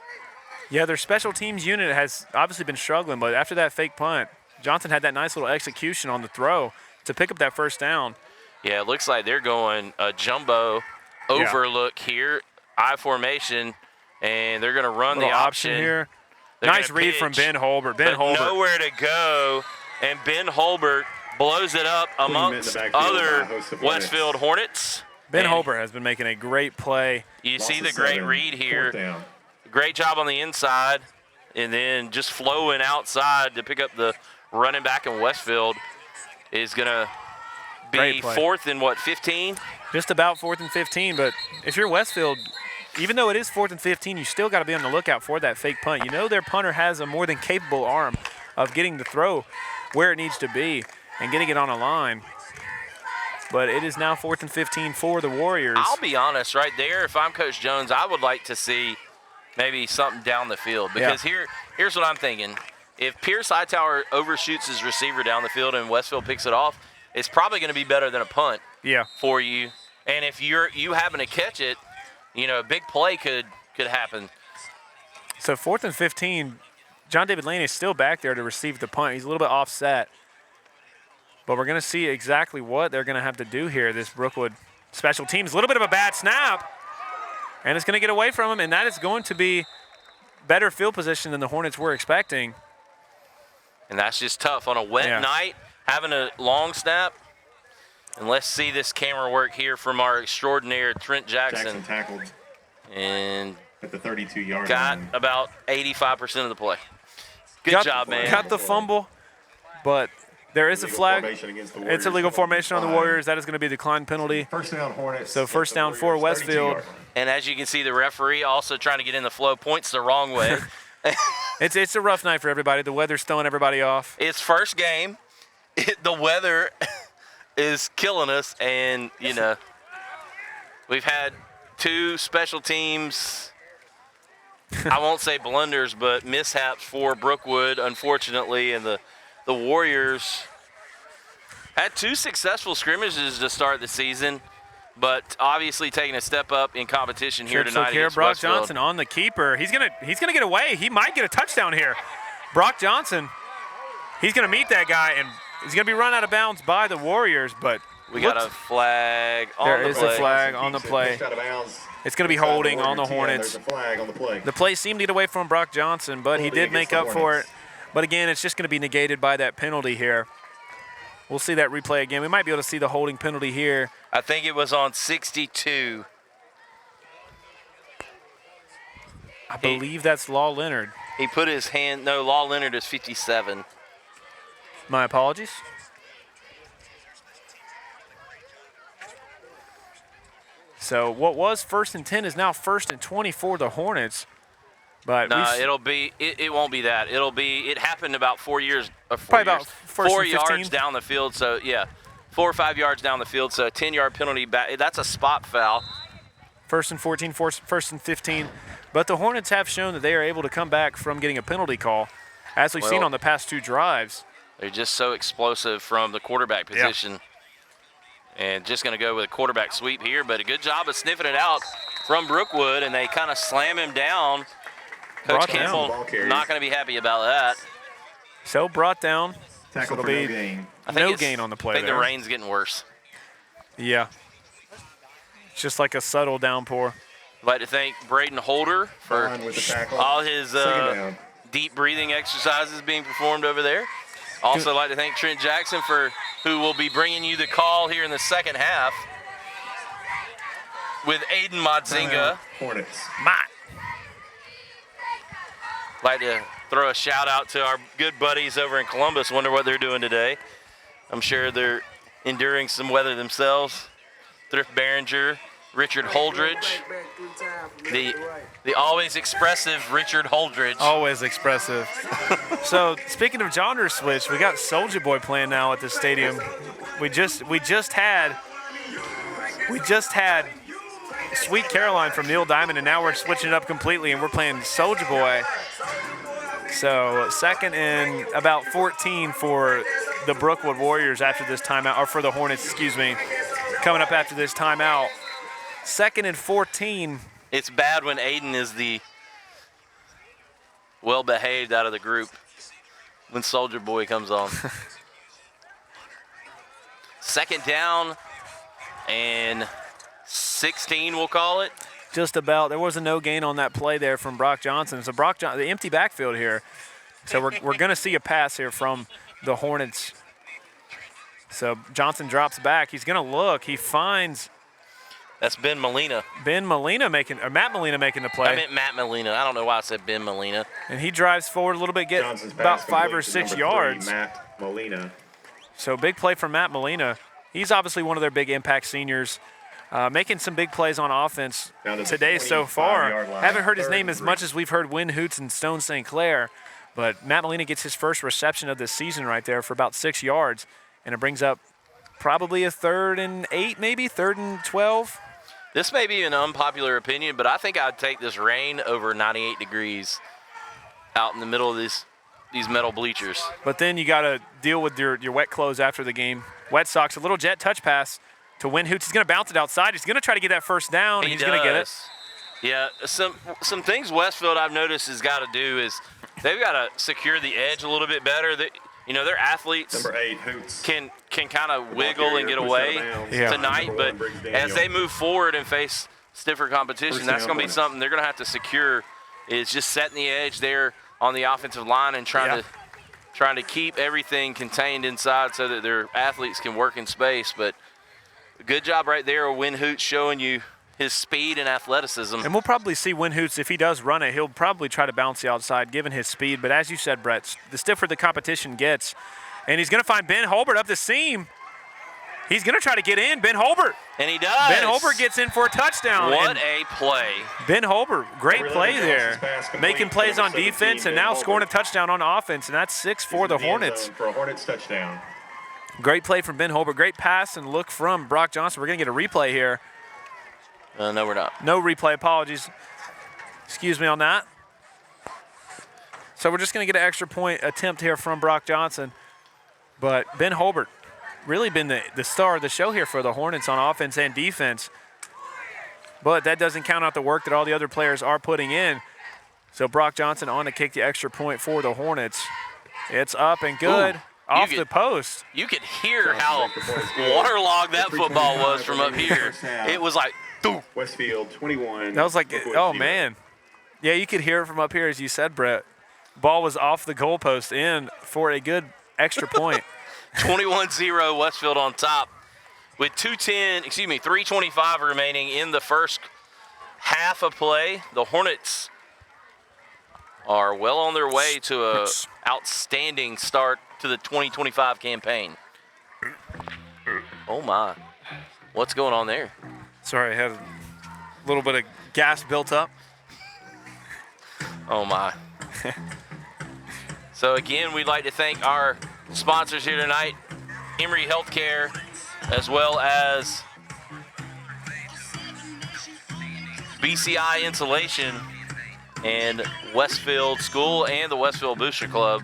Yeah, their special teams unit has obviously been struggling, but after that fake punt, Johnson had that nice little execution on the throw to pick up that first down. Yeah, it looks like they're going a jumbo overlook here, I formation, and they're going to run the Little option here. They're Nice gonna read from pitch, Ben Holbert. Ben but Holbert. nowhere to go, and Ben Holbert blows it up amongst other Westfield Hornets. Ben And Holbert has been making a great play. You see Loss the of great 7. read 4th here. down. Great job on the inside, and then just flowing outside to pick up the running back in Westfield is going to be Great play. 4th and, 15? Just about 4th and 15, but if you're Westfield, even though it is 4th and 15, you still got to be on the lookout for that fake punt. You know their punter has a more than capable arm of getting the throw where it needs to be and getting it on a line. But it is now 4th and 15 for the Warriors. I'll be honest, right there, if I'm Coach Jones, I would like to see maybe something down the field. Because here's what I'm thinking. If Pierce Hightower overshoots his receiver down the field and Westfield picks it off, it's probably going to be better than a punt for you. And if you happen to catch it, a big play could happen. So 4th and 15, John David Lane is still back there to receive the punt. He's a little bit offset. But we're going to see exactly what they're going to have to do here, this Brookwood special teams. A little bit of a bad snap, and it's going to get away from him, and that is going to be better field position than the Hornets were expecting. And that's just tough on a wet night, having a long snap. And let's see this camera work here from our extraordinaire Trent Jackson. Jackson tackled And at the 32-yard got line. about 85% of the play. Good job, man. Got the fumble, but there is a Illegal flag. formation against the It's Warriors. a legal formation on the Warriors. That is going to be a decline penalty. First down, Hornets. So first down for Warriors, Westfield. 32-yard line. And as you can see, the referee also trying to get in the flow, points the wrong way. It's a rough night for everybody. The weather's throwing everybody off. It's first game. The weather is killing us, and we've had 2 special teams. I won't say blunders, but mishaps for Brookwood, unfortunately, and the Warriors had 2 successful scrimmages to start the season, but obviously taking a step up in competition here tonight against Brock Westfield. Johnson on the keeper. He's gonna get away. He might get a touchdown here. Brock Johnson. He's gonna meet that guy, and he's gonna be run out of bounds by the Warriors. But We got a flag on the play. There is a flag on the play. Pushed out of bounds. It's gonna be Inside the holding on the Warrior 10. Hornets. There's a flag on the play. The play seemed to get away from Brock Johnson, but he Holding did make against up the for it. Hornets. But again, it's just going to be negated by that penalty here. We'll see that replay again. We might be able to see the holding penalty here. I think it was on 62. I believe that's Law Leonard. He put his hand, no, Law Leonard is 57. My apologies. So what was 1st and 10 is now 1st and 20 for the Hornets. But No, it won't be that. It happened about 4 years, Probably about 1st 4 and yards 15. down the field. So, 4 or 5 yards down the field. So, a 10-yard penalty back. That's a spot foul. 1st and 14, 1st and 15. But the Hornets have shown that they are able to come back from getting a penalty call, as we've seen on the past 2 drives. They're just so explosive from the quarterback position. And just going to go with a quarterback sweep here. But a good job of sniffing it out from Brookwood, and they kind of slam him down. Coach Brought down. Campbell Ball carrier. not going to be happy about that. So brought down. Tackle So for it'll no be gain. no gain on the play I think there. the rain's getting worse. Yeah. It's just like a subtle downpour. I'd like to thank Braden Holder for Bond with the tackle. all his Second down. deep breathing exercises being performed over there. Also, I'd like to thank Trent Jackson for who will be bringing you the call here in the second half with Aiden Modzinga. Hornets. Like to throw a shout out to our good buddies over in Columbus. Wonder what they're doing today. I'm sure they're enduring some weather themselves. Thrift Behringer, Richard Holdridge, the always expressive Richard Holdridge. Always expressive. So speaking of genre switch, we got Soulja Boy playing now at the stadium. We just had Sweet Caroline from Neil Diamond, and now we're switching it up completely, and we're playing Soulja Boy. So second and about 14 for the Brookwood Warriors after this timeout, or for the Hornets, excuse me, coming up after this timeout. Second and 14. It's bad when Aiden is the well-behaved out of the group when Soulja Boy comes on. Second down and 16, we'll call it. Just about. There was a no gain on that play there from Brock Johnson. So Brock Johnson, the empty backfield here. So we're going to see a pass here from the Hornets. So Johnson drops back. He's going to look. He finds That's Ben Molina. Matt Molina making the play. I meant Matt Molina. I don't know why I said Ben Molina. And he drives forward a little bit, get Johnson's about pass 5 or complete to 6 number 3, yards. Matt Molina. So big play from Matt Molina. He's obviously one of their big impact seniors, making some big plays on offense Down to the today so far. 25-yard line. Haven't heard his Third name and as 3. much as we've heard Win Hoots and Stone St. Clair, but Matt Molina gets his first reception of this season right there for about 6 yards, and it brings up probably a 3rd and 8, maybe 3rd and 12. This may be an unpopular opinion, but I think I'd take this rain over 98 degrees out in the middle of these metal bleachers. But then you got to deal with your wet clothes after the game. Wet socks, a little jet touch pass to Win Hoots. He's going to bounce it outside. He's going to try to get that first down, and he's going to get it. Yeah, some things Westfield I've noticed has got to do is they've got to secure the edge a little bit better. Their athletes Number 8, Hoots. can kind of wiggle and get away tonight, but as they move forward and face stiffer competition, that's going to be something they're going to have to secure, is just setting the edge there on the offensive line and trying to keep everything contained inside so that their athletes can work in space. But good job right there, Win Hoots, showing you his speed and athleticism. And we'll probably see Win Hoots, if he does run it, he'll probably try to bounce the outside given his speed. But as you said, Brett, the stiffer the competition gets, and he's going to find Ben Holbert up the seam. He's going to try to get in, Ben Holbert. And he does. Ben Holbert gets in for a touchdown. What a play. Ben Holbert, great play there. Making plays on defense and now scoring a touchdown on offense, and that's 6 for the Hornets. For a Hornets touchdown. Great play from Ben Holbert. Great pass and look from Brock Johnson. We're going to get a replay here. No, we're not. No replay, apologies. Excuse me on that. So we're just going to get an extra point attempt here from Brock Johnson. But Ben Holbert really been the star of the show here for the Hornets on offense and defense. But that doesn't count out the work that all the other players are putting in. So Brock Johnson on to kick the extra point for the Hornets. It's up and good. Off the post. You could hear how waterlogged that football was from up here. It was like, doof. Westfield 21. That was like, oh, man. Yeah, you could hear it from up here, as you said, Brett. Ball was off the goalpost in for a good extra point. 21-0 Westfield on top with 3:25 remaining in the first half of play. The Hornets are well on their way to a outstanding start to the 2025 campaign. Oh my, what's going on there? Sorry, I had a little bit of gas built up. Oh my. So again, we'd like to thank our sponsors here tonight, Emory Healthcare, as well as BCI Insulation and Westfield School and the Westfield Booster Club.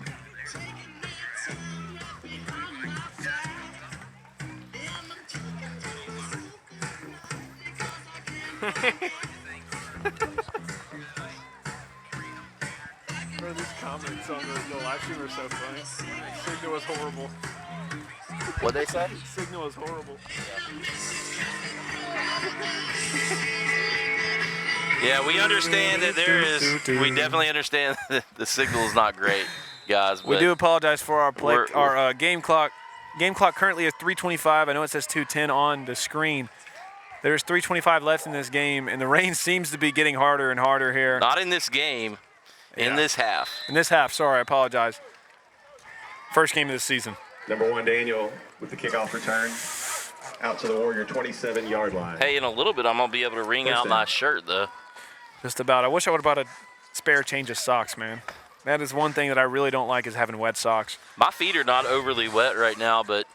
Bro, these comments on the live stream are so funny. Signal was horrible. What'd they say? Signal was horrible. Yeah, we understand that there is. We definitely understand that the signal is not great, guys. We but do apologize for our game clock. Game clock currently is 3:25. I know it says 2:10 on the screen. There's 3:25 left in this game, and the rain seems to be getting harder and harder here. Not in this game. In this half. In this half, sorry, I apologize. First game of the season. Number 1, Daniel, with the kickoff return. Out to the Warrior 27-yard line. Hey, in a little bit, I'm going to be able to wring out my shirt, though. Just about. I wish I would have bought a spare change of socks, man. That is one thing that I really don't like is having wet socks. My feet are not overly wet right now, but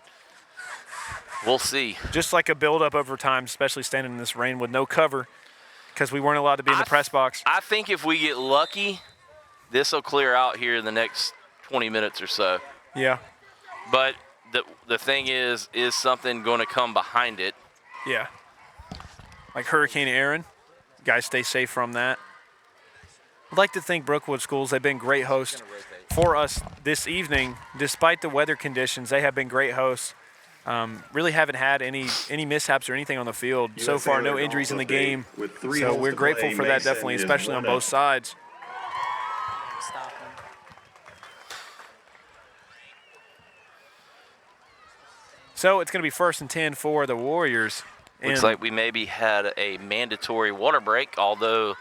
we'll see. Just like a build-up over time, especially standing in this rain with no cover because we weren't allowed to be in the press box. I think if we get lucky, this will clear out here in the next 20 minutes or so. Yeah. But the thing is something going to come behind it? Yeah. Like Hurricane Aaron. Guys, stay safe from that. I'd like to thank Brookwood Schools. They've been great hosts for us this evening. Despite the weather conditions, they have been great hosts. Really haven't had any mishaps or anything on the field. So far, no injuries in the game. So we're grateful for that, definitely, especially on both sides. So it's going to be 1st and 10 for the Warriors. Looks like we maybe had a mandatory water break, although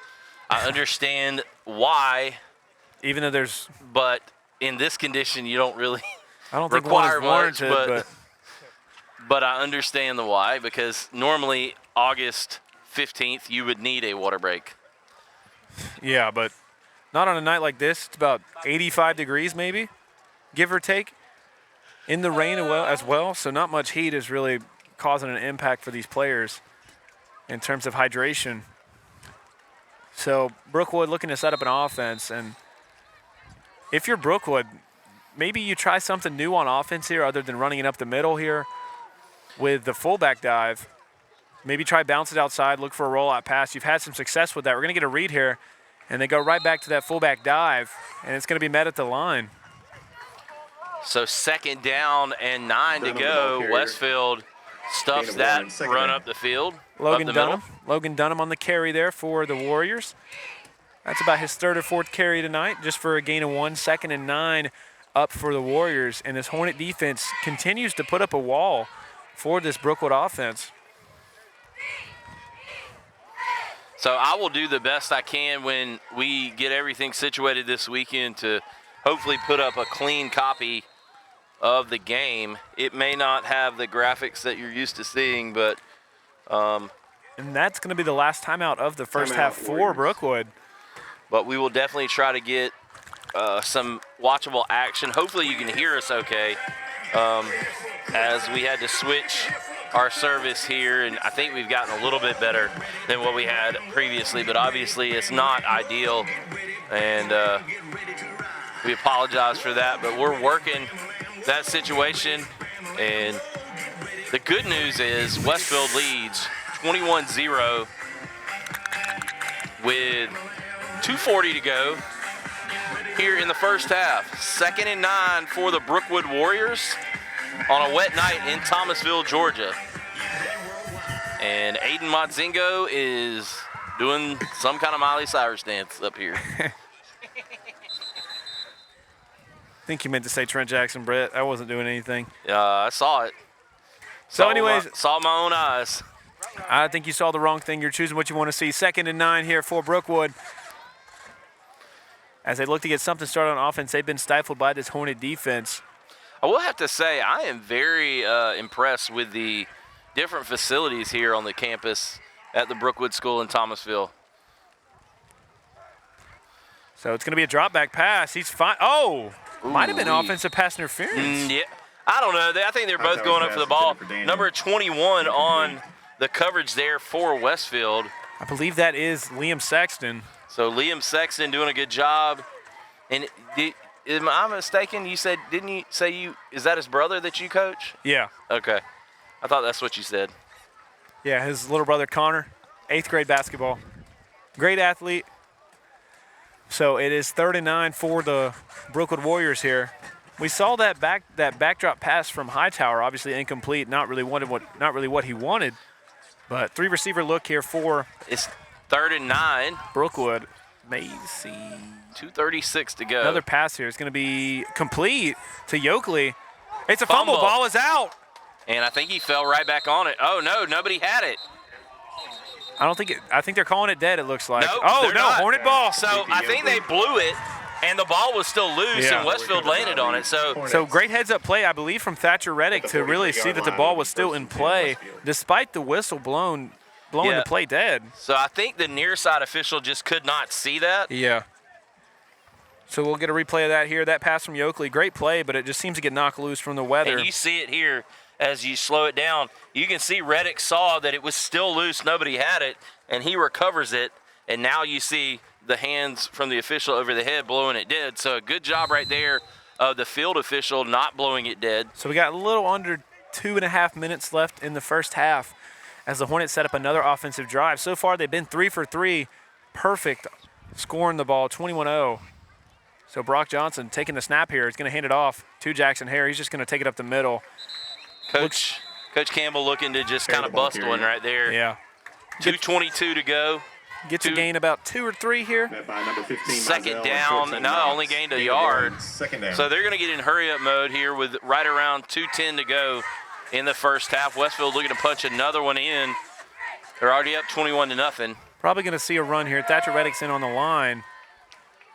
I understand why. Even though there's. But in this condition, you don't really I don't think require one is warranted, much. But I understand the why, because normally August 15th, you would need a water break. Yeah, but not on a night like this. It's about 85 degrees maybe, give or take, in the rain as well. So not much heat is really causing an impact for these players in terms of hydration. So Brookwood looking to set up an offense, and if you're Brookwood, maybe you try something new on offense here other than running it up the middle here with the fullback dive. Maybe try bounce it outside, look for a rollout pass. You've had some success with that. We're going to get a read here, and they go right back to that fullback dive, and it's going to be met at the line. So 2nd down and 9 to go. Westfield stuffs that run up the field. Logan Dunham on the carry there for the Warriors. That's about his 3rd or 4th carry tonight, just for a gain of 1. 2nd and 9 up for the Warriors. And this Hornet defense continues to put up a wall for this Brookwood offense. So I will do the best I can when we get everything situated this weekend to hopefully put up a clean copy of the game. It may not have the graphics that you're used to seeing, but and that's going to be the last timeout of the first half for Brookwood. But we will definitely try to get some watchable action. Hopefully you can hear us okay, as we had to switch our service here, and I think we've gotten a little bit better than what we had previously, but obviously it's not ideal, and we apologize for that, but we're working that situation. And the good news is Westfield leads 21-0 with 2:40 to go here in the first half. 2nd and 9 for the Brookwood Warriors on a wet night in Thomasville, Georgia. And Aiden Motzingo is doing some kind of Miley Cyrus dance up here. I think you meant to say Trent Jackson, Brett. I wasn't doing anything. I saw it. So anyways. Saw my own eyes. I think you saw the wrong thing. You're choosing what you want to see. 2nd and 9 here for Brookwood. As they look to get something started on offense, they've been stifled by this Hornet defense. I will have to say I am very impressed with the different facilities here on the campus at the Brookwood School in Thomasville. So it's going to be a drop back pass. He's fine. Oh, might have been offensive pass interference. Yeah, I don't know. I think they're both going up for the ball. Number 21 on the coverage there for Westfield. I believe that is Liam Sexton. So Liam Sexton doing a good job. And am I mistaken? You said, didn't you say is that his brother that you coach? Yeah. Okay. I thought that's what you said. Yeah, his little brother Connor, 8th grade basketball. Great athlete. So it is 3rd and 9 for the Brookwood Warriors here. We saw that backdrop pass from Hightower, obviously incomplete, not really what he wanted. But 3 receiver look here for It's 3rd and 9. Brookwood. Macy. 2:36 to go. Another pass here. It's going to be complete to Yoakley. It's a fumble. Ball is out. And I think he fell right back on it. Oh, no, nobody had it. I think they're calling it dead, it looks like. Nope, oh, no, not. Hornet ball. So I think they blew it, and the ball was still loose, and Westfield landed on it. So great heads-up play, I believe, from Thatcher Reddick to really see that the ball was still in play, despite the whistle blowing the play dead. So I think the near side official just could not see that. Yeah. So we'll get a replay of that here. That pass from Yoakley, great play, but it just seems to get knocked loose from the weather. And you see it here as you slow it down. You can see Reddick saw that it was still loose, nobody had it, and he recovers it. And now you see the hands from the official over the head blowing it dead. So a good job right there of the field official not blowing it dead. So we got a little under 2.5 minutes left in the first half as the Hornets set up another offensive drive. So far they've been 3 for 3, perfect, scoring the ball 21-0. So Brock Johnson taking the snap here is going to hand it off to Jackson Hare. He's just going to take it up the middle. Coach Campbell looking to just kind of bust one right there. Yeah. 2:22 to go. Gets a gain about 2 or 3 here. Second down. No, only gained a yard. Second down. So they're going to get in hurry-up mode here with right around 2:10 to go in the first half. Westfield looking to punch another one in. They're already up 21-0. Probably going to see a run here. Thatcher Reddick's in on the line.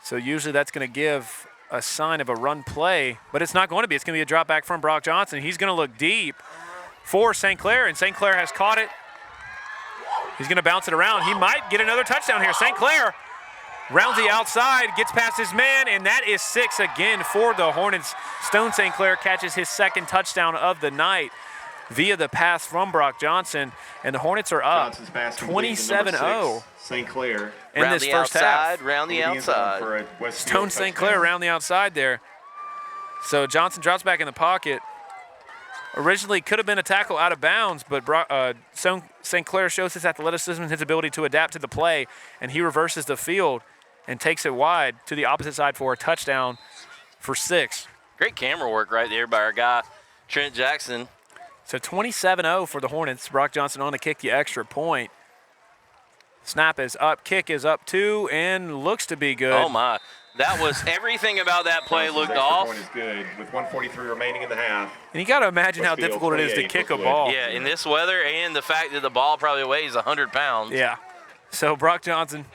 So usually that's going to give a sign of a run play, but it's not going to be. It's going to be a drop back from Brock Johnson. He's going to look deep for St. Clair, and St. Clair has caught it. He's going to bounce it around. He might get another touchdown here. St. Clair rounds the outside, gets past his man, and that is 6 again for the Hornets. Stone St. Clair catches his second touchdown of the night via the pass from Brock Johnson, and the Hornets are up 27-0. St. Clair in this first half. Round the outside. Stone St. Clair around the outside there. So Johnson drops back in the pocket. Originally could have been a tackle out of bounds, but St. Clair shows his athleticism and his ability to adapt to the play, and he reverses the field and takes it wide to the opposite side for a touchdown for 6. Great camera work right there by our guy, Trent Jackson. So 27-0 for the Hornets. Brock Johnson on to kick the extra point. Snap is up, kick is up too, and looks to be good. Oh my, that was everything about that play looked off. Point is good with 1:43 remaining in the half. And you got to imagine how difficult it is to kick a ball. Yeah, in this weather and the fact that the ball probably weighs 100 pounds. Yeah. So Brock Johnson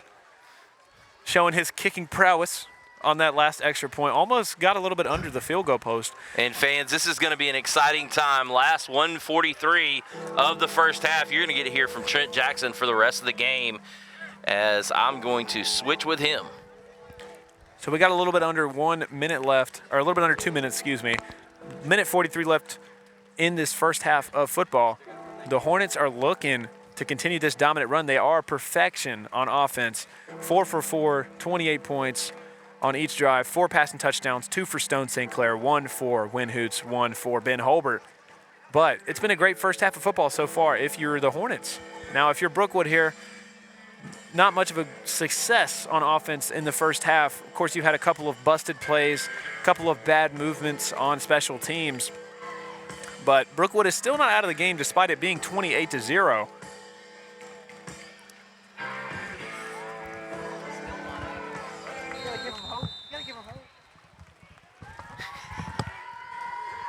showing his kicking prowess on that last extra point. Almost got a little bit under the field goal post. And fans, this is going to be an exciting time. Last 1:43 of the first half. You're going to get to hear from Trent Jackson for the rest of the game as I'm going to switch with him. So we got a little bit under 1 minute left, or a little bit under 2 minutes, excuse me. Minute 43 left in this first half of football. The Hornets are looking to continue this dominant run. They are perfection on offense. 4 for 4, 28 points on each drive, 4 passing touchdowns, 2 for Stone St. Clair, 1 for Win Hoots, 1 for Ben Holbert. But it's been a great first half of football so far if you're the Hornets. Now, if you're Brookwood here, not much of a success on offense in the first half. Of course, you had a couple of busted plays, a couple of bad movements on special teams. But Brookwood is still not out of the game despite it being 28-0.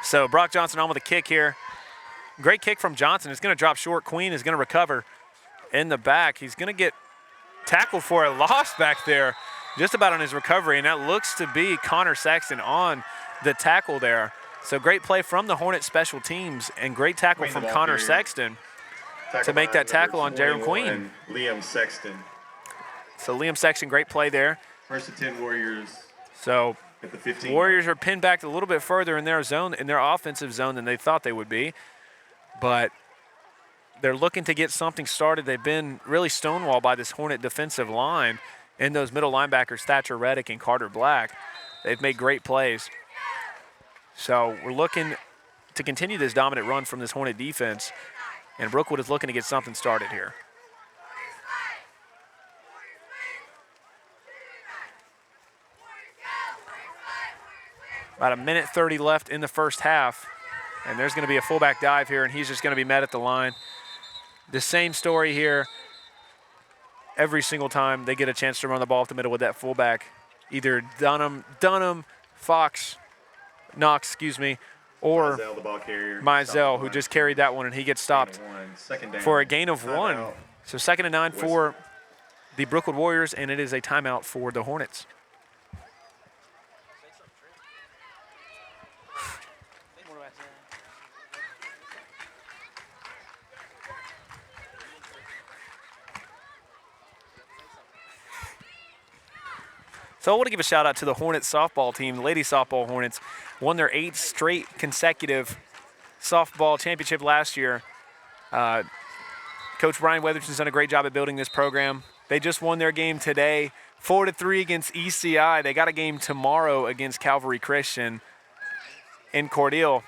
So Brock Johnson on with a kick here. Great kick from Johnson. It's going to drop short. Queen is going to recover in the back. He's going to get tackled for a loss back there, just about on his recovery, and that looks to be Connor Sexton on the tackle there. So great play from the Hornet special teams and great tackle from Connor Sexton to make that tackle on Jaron Queen. Liam Sexton. So Liam Sexton, great play there. First and 10 Warriors. So at the 15. Warriors are pinned back a little bit further in their zone, in their offensive zone than they thought they would be. But they're looking to get something started. They've been really stonewalled by this Hornet defensive line and those middle linebackers, Thatcher Reddick and Carter Black. They've made great plays. So we're looking to continue this dominant run from this Hornet defense, and Brookwood is looking to get something started here. About 1:30 left in the first half. And there's going to be a fullback dive here, and he's just going to be met at the line. The same story here. Every single time they get a chance to run the ball up the middle with that fullback, either Dunham, Fox, Knox, or Mizell, who just carried that one, and he gets stopped for a gain of 1. So 2nd and 9 for the Brookwood Warriors, and it is a timeout for the Hornets. So I want to give a shout out to the Hornets softball team. The lady softball Hornets won their 8th straight consecutive softball championship last year. Coach Brian Weatherton's done a great job at building this program. They just won their game today, 4-3 against ECI. They got a game tomorrow against Calvary Christian in Cordele.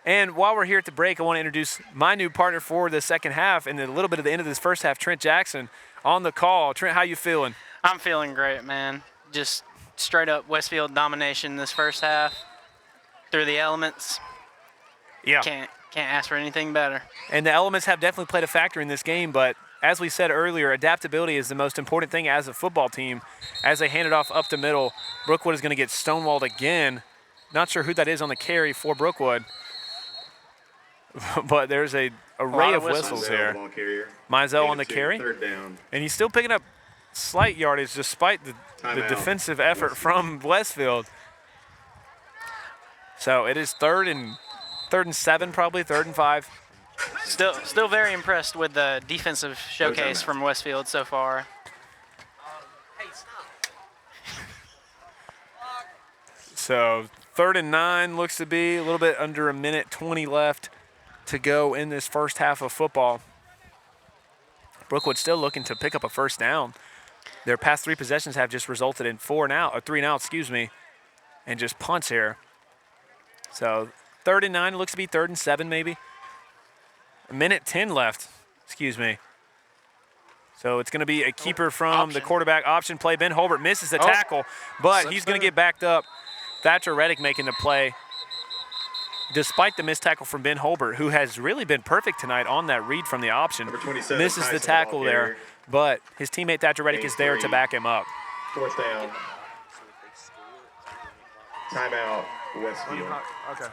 And while we're here at the break, I want to introduce my new partner for the second half and a little bit of the end of this first half, Trent Jackson, on the call. Trent, how you feeling? I'm feeling great, man. Just straight up Westfield domination this first half through the elements. Yeah. Can't ask for anything better. And the elements have definitely played a factor in this game, but as we said earlier, adaptability is the most important thing as a football team. As they hand it off up the middle, Brookwood is going to get stonewalled again. Not sure who that is on the carry for Brookwood, but there's an array of whistles here. Mizell on the carry, and he's still picking up slight yardage despite the defensive effort from Westfield. So it is third and 7, probably 3rd and 5. Still very impressed with the defensive showcase from Westfield so far. So 3rd and 9 looks to be a little bit under 1:20 left to go in this first half of football. Brookwood still looking to pick up a first down. Their past 3 possessions have just resulted in 3 and out, and just punts here. So 3rd and 9 looks to be 3rd and 7 maybe. 1:10 left, So it's going to be a keeper from the quarterback option play. Ben Holbert misses the tackle, but he's going to get backed up. Thatcher Reddick making the play. Despite the missed tackle from Ben Holbert, who has really been perfect tonight on that read from the option. Misses the tackle there, but his teammate Thatcher Reddick is there to back him up. 4th down. Timeout, Westfield. Okay.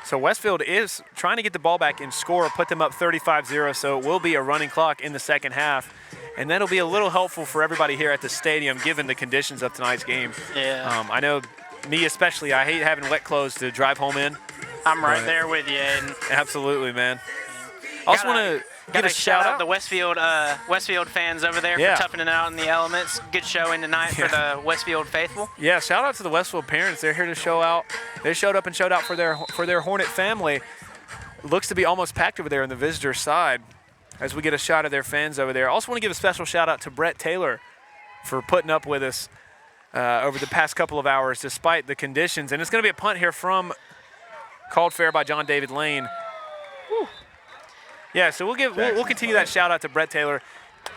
So Westfield is trying to get the ball back and score, put them up 35-0, so it will be a running clock in the second half. And that'll be a little helpful for everybody here at the stadium, given the conditions of tonight's game. Yeah. I know me especially, I hate having wet clothes to drive home in. I'm right there with you, Aiden. Absolutely, man. I also want to give a shout out to the Westfield fans over there for toughing it out in the elements. Good showing tonight for the Westfield faithful. Yeah, shout out to the Westfield parents. They're here to show out. They showed up and showed out for their Hornet family. Looks to be almost packed over there on the visitor side as we get a shot of their fans over there. Also want to give a special shout out to Brett Taylor for putting up with us over the past couple of hours despite the conditions. And it's going to be a punt here from called fair by John David Lane. Whew. Yeah, so we'll continue that shout out to Brett Taylor.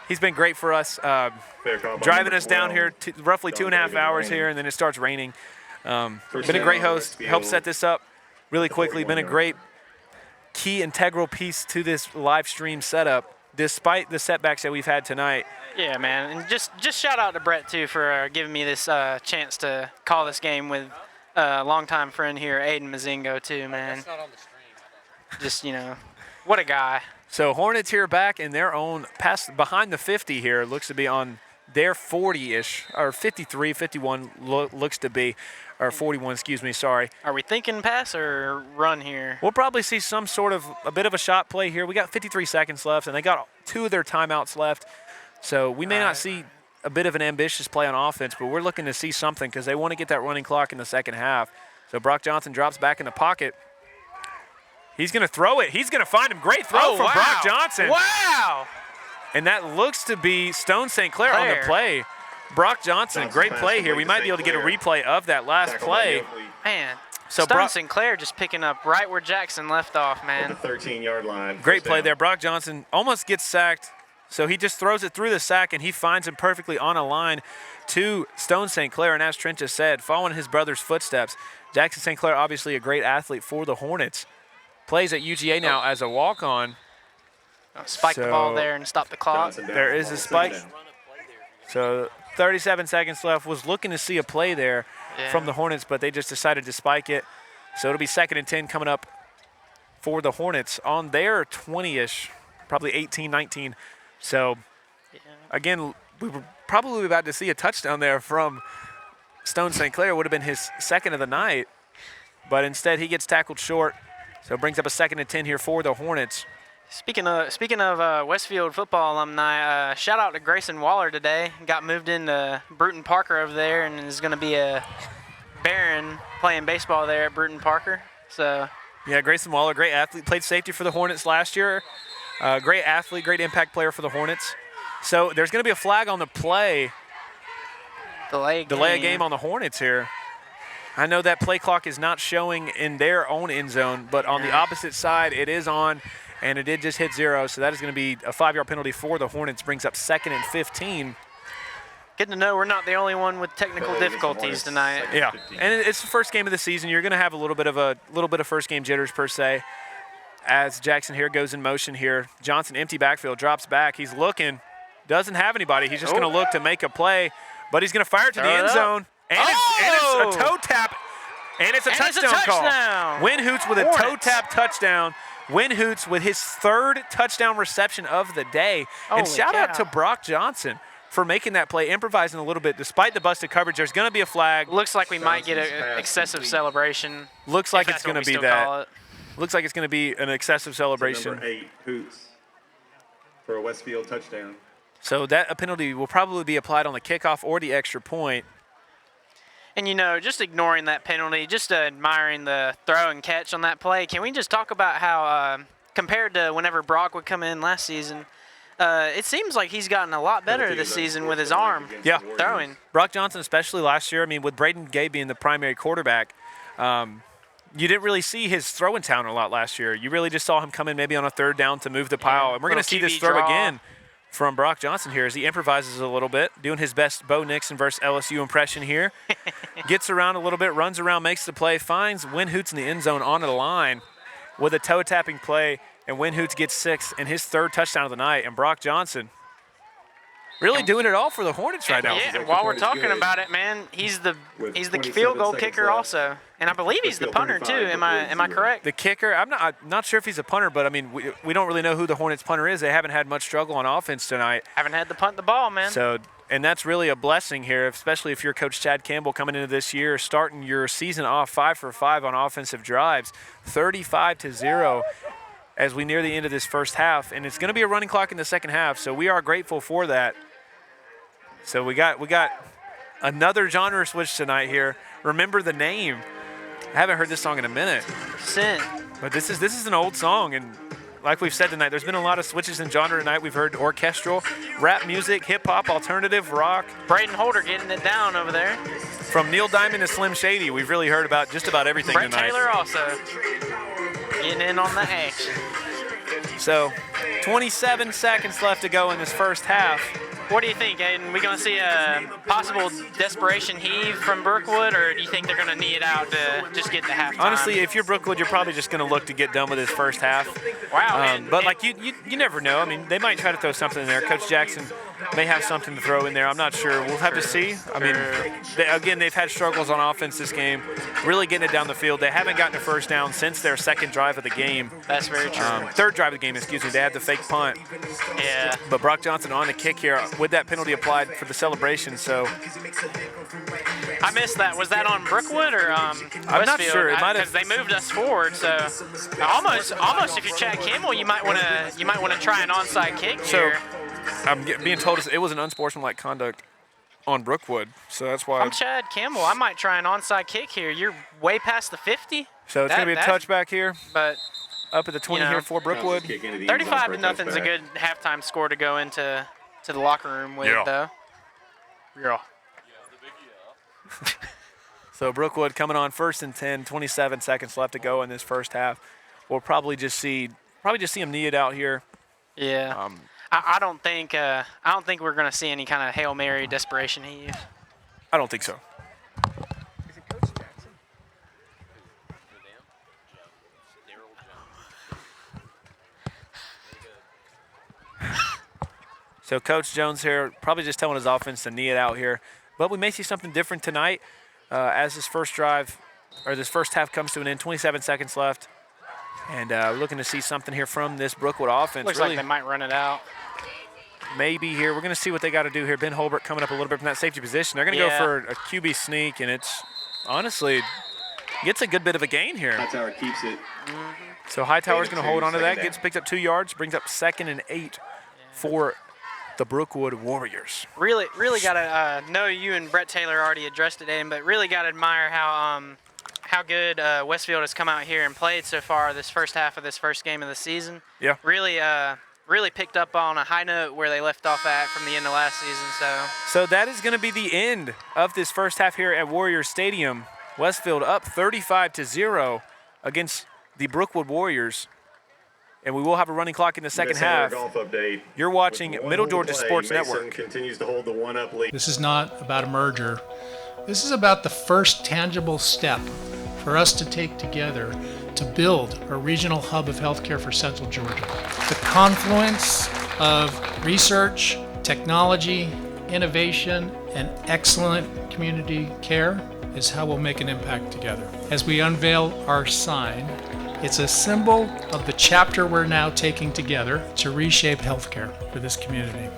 He's been great for us, driving us down here roughly 2.5 hours here, and then it starts raining. Been a great host, helped set this up really quickly. Been a great key integral piece to this live stream setup, despite the setbacks that we've had tonight. Yeah, man, and just shout out to Brett too for giving me this chance to call this game with a longtime friend here, Aiden Mazingo too, man. That's not on the stream. Just what a guy. So Hornets here back in their own pass behind the 50 here. Looks to be on their 40-ish, or 53, 51 looks to be, or 41, sorry. Are we thinking pass or run here? We'll probably see some sort of a bit of a shot play here. We got 53 seconds left, and they got 2 of their timeouts left. So we may not see a bit of an ambitious play on offense, but we're looking to see something because they want to get that running clock in the second half. So Brock Johnson drops back in the pocket. He's going to throw it. He's going to find him. Great throw from Brock Johnson. Wow. And that looks to be Stone St. Clair on the play. Brock Johnson, great play here. We might be able to get a replay of that last play. Man, so Stone St. Clair just picking up right where Jackson left off, man. The 13-yard line. Great play there. Brock Johnson almost gets sacked. So he just throws it through the sack, and he finds him perfectly on a line to Stone St. Clair. And as Trent just said, following his brother's footsteps, Jackson St. Clair, obviously a great athlete for the Hornets, plays at UGA now as a walk-on. Spike the ball there and stop the clock. There is a spike. So 37 seconds left. Was looking to see a play there from the Hornets, but they just decided to spike it. So it'll be 2nd and 10 coming up for the Hornets on their 20-ish, probably 18, 19. So, again, we were probably about to see a touchdown there from Stone St. Clair. Would have been his 2nd of the night, but instead he gets tackled short. So it brings up a 2nd and 10 here for the Hornets. Speaking of Westfield football alumni, shout out to Grayson Waller today. Got moved into Bruton Parker over there and is going to be a Baron playing baseball there at Bruton Parker. So yeah, Grayson Waller, great athlete, played safety for the Hornets last year. Great athlete, great impact player for the Hornets. So there's going to be a flag on the play. Delay a game on the Hornets here. I know that play clock is not showing in their own end zone, but on the opposite side it is on, and it did just hit 0. So that is going to be a 5-yard penalty for the Hornets. Brings up 2nd and 15. Good to know we're not the only one with technical difficulties tonight. Yeah, and it's the first game of the season. You're going to have a little bit of first game jitters per se. As Jackson here goes in motion here, Johnson empty backfield, drops back. He's looking, doesn't have anybody. He's just going to look to make a play, but he's going to fire it to the end zone. And it's a toe tap, and it's a touchdown call. Win Hoots with a toe tap touchdown. Win Hoots with his 3rd touchdown reception of the day. And shout out to Brock Johnson for making that play, improvising a little bit. Despite the busted coverage, there's going to be a flag. Looks like we might get an excessive celebration. Looks like it's going to be that. Looks like it's going to be an excessive celebration. Number 8, Hoots, for a Westfield touchdown. So that penalty will probably be applied on the kickoff or the extra point. And, you know, just ignoring that penalty, just admiring the throw and catch on that play, can we just talk about how, compared to whenever Brock would come in last season, it seems like he's gotten a lot better this season with his arm throwing. Brock Johnson, especially last year, I mean, with Braden Gay being the primary quarterback, you didn't really see his throwing talent a lot last year. You really just saw him come in maybe on a 3rd down to move the pile. And we're going to see this throw again from Brock Johnson here as he improvises a little bit, doing his best Bo Nixon versus LSU impression here. Gets around a little bit, runs around, makes the play, finds Win Hoots in the end zone on the line with a toe-tapping play, and Win Hoots gets 6 and his 3rd touchdown of the night. And Brock Johnson really doing it all for the Hornets right now. Yeah, while we're talking about it, man, he's the field goal kicker also, and I believe he's the punter too. Am I correct? The kicker, I'm not sure if he's a punter, but I mean we don't really know who the Hornets punter is. They haven't had much struggle on offense tonight. Haven't had to punt the ball, man. So, and that's really a blessing here, especially if you're Coach Chad Campbell coming into this year, starting your season off 5 for 5 on offensive drives, 35-0. As we near the end of this first half, and it's going to be a running clock in the second half, so we are grateful for that. So we got another genre switch tonight here. Remember the Name. I haven't heard this song in a minute. Sin. But this is an old song, and like we've said tonight, there's been a lot of switches in genre tonight. We've heard orchestral, rap music, hip-hop, alternative, rock. Braden Holder getting it down over there. From Neil Diamond to Slim Shady, we've really heard about just about everything Brett tonight. Taylor also getting in on the action. So 27 seconds left to go in this first half. What do you think, Aiden? We going to see a possible desperation heave from Brookwood, or do you think they're going to knee it out to just get to halftime? Honestly, if you're Brookwood, you're probably just going to look to get done with this first half. Wow. But like you never know. I mean, they might try to throw something in there. Coach Jackson may have something to throw in there. I'm not sure. We'll have to see. I mean, they've had struggles on offense this game, really getting it down the field. They haven't gotten a first down since their 2nd drive of the game. That's very true. 3rd drive of the game, excuse me. They had the fake punt. Yeah. But Brock Johnson on the kick here with that penalty applied for the celebration. So I missed that. Was that on Brookwood or Westfield? I'm not sure. It might have, because they moved us forward. So almost if you're Chad Campbell, you might want to try an onside kick here. I'm being told it was an unsportsmanlike conduct on Brookwood, so that's why. I'm Chad Campbell. I might try an onside kick here. You're way past the 50. So it's going to be a touchback here. But up at the 20 here for Brookwood. 35-0 is a good halftime score to go into the locker room with, though. Yeah. So Brookwood coming on 1st and 10, 27 seconds left to go in this first half. We'll probably just see him knee it out here. Yeah. I don't think we're going to see any kind of Hail Mary desperation heave. I don't think so. So Coach Jones here, probably just telling his offense to knee it out here. But we may see something different tonight as this first drive, or this first half comes to an end, 27 seconds left. And looking to see something here from this Brookwood offense. Looks like they might run it out. Maybe here. We're going to see what they got to do here. Ben Holbert coming up a little bit from that safety position. They're going to go for a QB sneak, and it's honestly gets a good bit of a gain here. Hightower keeps it. So Hightower's going to hold on to that, gets picked up 2 yards, brings up 2nd and 8 for the Brookwood Warriors. Really got to know you and Brett Taylor already addressed it, Aiden, but really got to admire how good Westfield has come out here and played so far this first half of this first game of the season. Yeah. Really picked up on a high note where they left off at from the end of last season. So that is going to be the end of this first half here at Warrior Stadium. Westfield up 35-0 against the Brookwood Warriors. And we will have a running clock in the second half. Golf update. You're watching Middle Georgia Sports Mason Network. Continues to hold the 1-up lead. This is not about a merger. This is about the first tangible step for us to take together to build a regional hub of healthcare for Central Georgia. The confluence of research, technology, innovation, and excellent community care is how we'll make an impact together. As we unveil our sign, it's a symbol of the chapter we're now taking together to reshape healthcare for this community.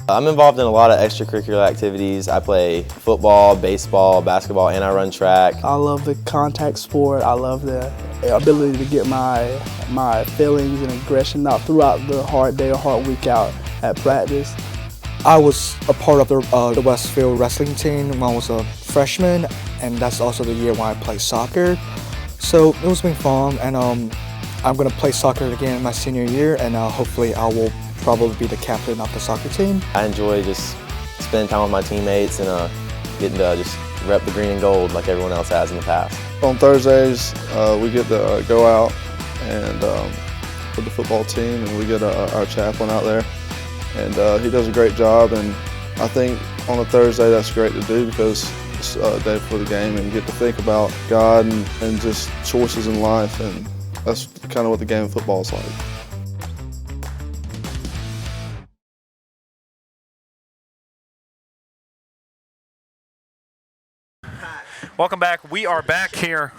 I'm involved in a lot of extracurricular activities. I play football, baseball, basketball, and I run track. I love the contact sport. I love the ability to get my feelings and aggression out throughout the hard day or hard week out at practice. I was a part of the Westfield wrestling team when I was a freshman, and that's also the year when I played soccer. So it was been fun, and I'm going to play soccer again my senior year, and hopefully I will probably be the captain of the soccer team. I enjoy just spending time with my teammates and getting to just rep the green and gold like everyone else has in the past. On Thursdays, we get to go out and with the football team, and we get our chaplain out there. And he does a great job, and I think on a Thursday that's great to do because it's a day before the game and you get to think about God and just choices in life, and that's kind of what the game of football is like. Welcome back. We are back here.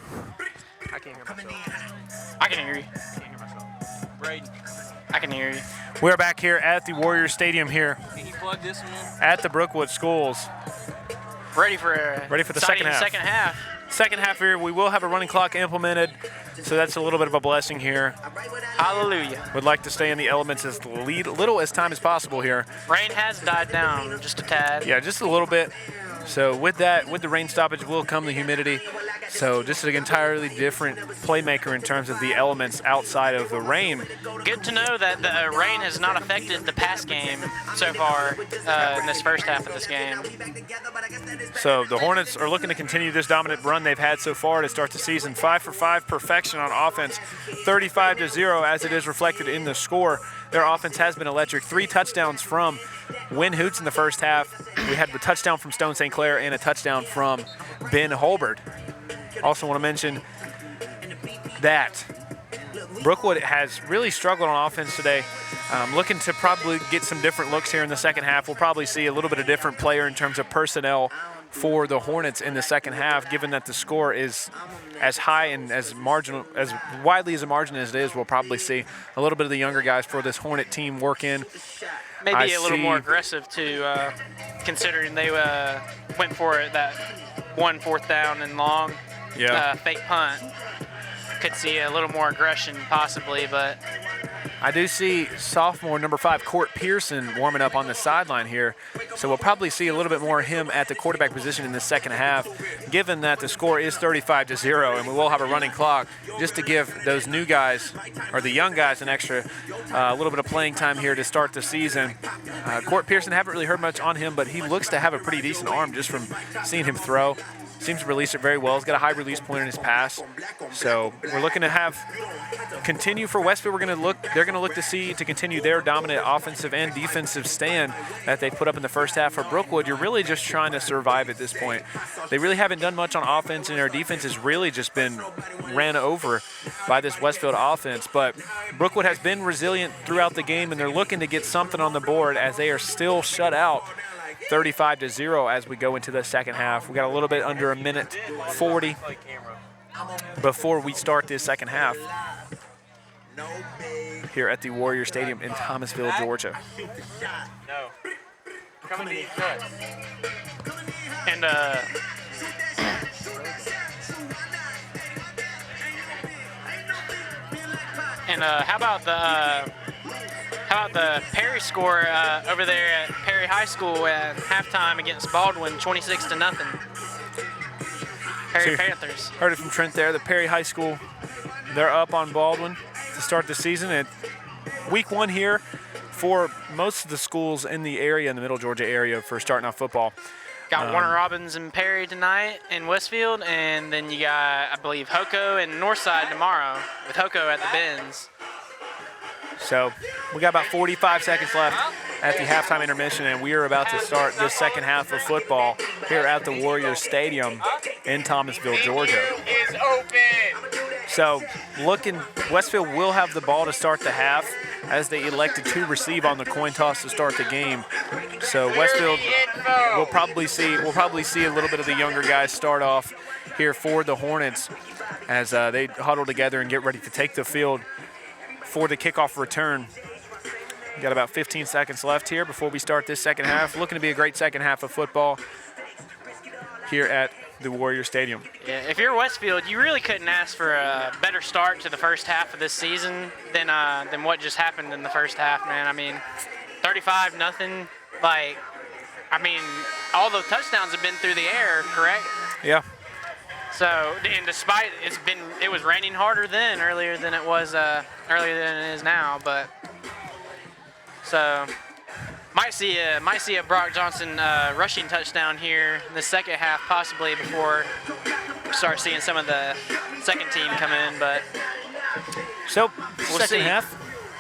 I can't hear myself. I can hear you. I can't hear myself. Braden. I can hear you. We're back here at the Warrior Stadium here Can you plug this one in? at the Brookwood Schools. Ready for the second half. Second half here, we will have a running clock implemented, so that's a little bit of a blessing here. Hallelujah. Would like to stay in the elements as little as time as possible here. Rain has died down just a tad. Yeah, just a little bit. So with that, with the rain stoppage will come the humidity. So just an entirely different playmaker in terms of the elements outside of the rain. Good to know that the rain has not affected the pass game so far in this first half of this game. So the Hornets are looking to continue this dominant run they've had so far to start the season. 5 for 5 perfection on offense, 35-0 as it is reflected in the score. Their offense has been electric. 3 touchdowns from Win Hoots in the first half. We had a touchdown from Stone St. Clair and a touchdown from Ben Holbert. Also want to mention that Brookwood has really struggled on offense today. Looking to probably get some different looks here in the second half. We'll probably see a little bit of different player in terms of personnel for the Hornets in the second half, given that the score is as high and as marginal, as widely as a margin as it is. We'll probably see a little bit of the younger guys for this Hornet team work in. Maybe a little more aggressive too, considering they went for it that 1 4th down and long fake punt. Could see a little more aggression possibly, but I do see sophomore number 5 Court Pearson warming up on the sideline here, so we'll probably see a little bit more of him at the quarterback position in the second half, given that the score is 35-0 and we will have a running clock, just to give those new guys or the young guys an extra a little bit of playing time here to start the season. Court Pearson, haven't really heard much on him, but he looks to have a pretty decent arm just from seeing him throw. seems to release it very well. He's got a high release point in his pass. So we're looking to continue for Westfield. They're going to look to continue their dominant offensive and defensive stand that they put up in the first half. For Brookwood, you're really just trying to survive at this point. They really haven't done much on offense, and their defense has really just been ran over by this Westfield offense. But Brookwood has been resilient throughout the game, and they're looking to get something on the board as they are still shut out 35-0 as we go into the second half. We got a little bit under a minute 40 before we start this second half here at the Warrior Stadium in Thomasville, Georgia. No. Coming to the cut. And how about the Perry score over there at Perry High School at halftime against Baldwin, 26-0. Perry Panthers. Heard it from Trent there. The Perry High School, they're up on Baldwin to start the season. And week 1 here for most of the schools in the area, in the Middle Georgia area, for starting off football. Got Warner Robins and Perry tonight in Westfield, and then you got, I believe, Hoco and Northside tomorrow with Hoco at the Benz. So we got about 45 seconds left at the halftime intermission, and we are about to start the second half of football here at the Warriors Stadium in Thomasville, Georgia. So Westfield will have the ball to start the half as they elected to receive on the coin toss to start the game. So Westfield will probably see a little bit of the younger guys start off here for the Hornets as they huddle together and get ready to take the field for the kickoff return. We've got about 15 seconds left here before we start this second half. Looking to be a great second half of football here at the Warrior Stadium. Yeah, if you're Westfield, you really couldn't ask for a better start to the first half of this season than what just happened in the first half, man. I mean, 35-0. Like, I mean, all the touchdowns have been through the air, correct? Yeah. So, and despite it was raining harder earlier than it is now, but so might see a Brock Johnson rushing touchdown here in the second half, possibly, before we start seeing some of the second team come in. But so we'll second see. half,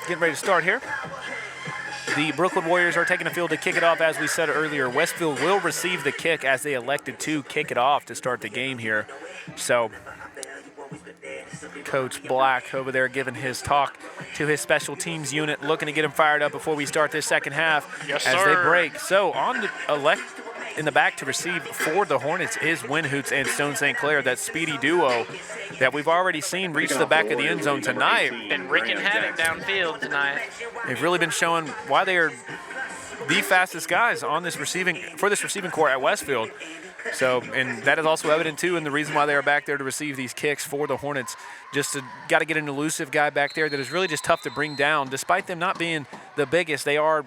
getting ready to start here. The Brookwood Warriors are taking the field to kick it off. As we said earlier, Westfield will receive the kick as they elected to kick it off to start the game here. So Coach Black over there giving his talk to his special teams unit, looking to get him fired up before we start this second half as they break. So on the in the back to receive for the Hornets is Winhoots and Stone St. Clair, that speedy duo that we've already seen reach the back of the end zone tonight. Been wreaking havoc downfield tonight. They've really been showing why they are the fastest guys on this receiving core at Westfield. So, and that is also evident too in the reason why they are back there to receive these kicks for the Hornets. Just got to get an elusive guy back there that is really just tough to bring down. Despite them not being the biggest, they are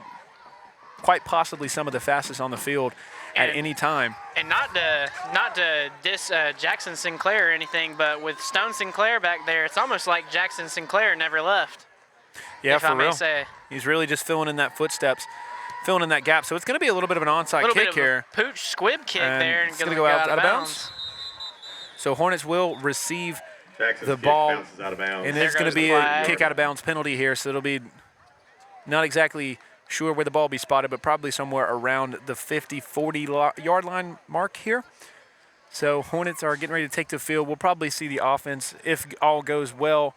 quite possibly some of the fastest on the field at any time. And not to diss Jackson Sinclair or anything, but with Stone Sinclair back there, it's almost like Jackson Sinclair never left. Yeah, if for I may real. say. He's really just filling in that footsteps, filling in that gap. So it's going to be a little bit of an onside kick here. Pooch squib kick there. It's going to go out of bounds. So Hornets will receive the ball, and it's going to be a kick out of bounds penalty here. So it'll be not exactly sure where the ball will be spotted, but probably somewhere around the 50-40 yard line mark here. So Hornets are getting ready to take the field. We'll probably see the offense, if all goes well.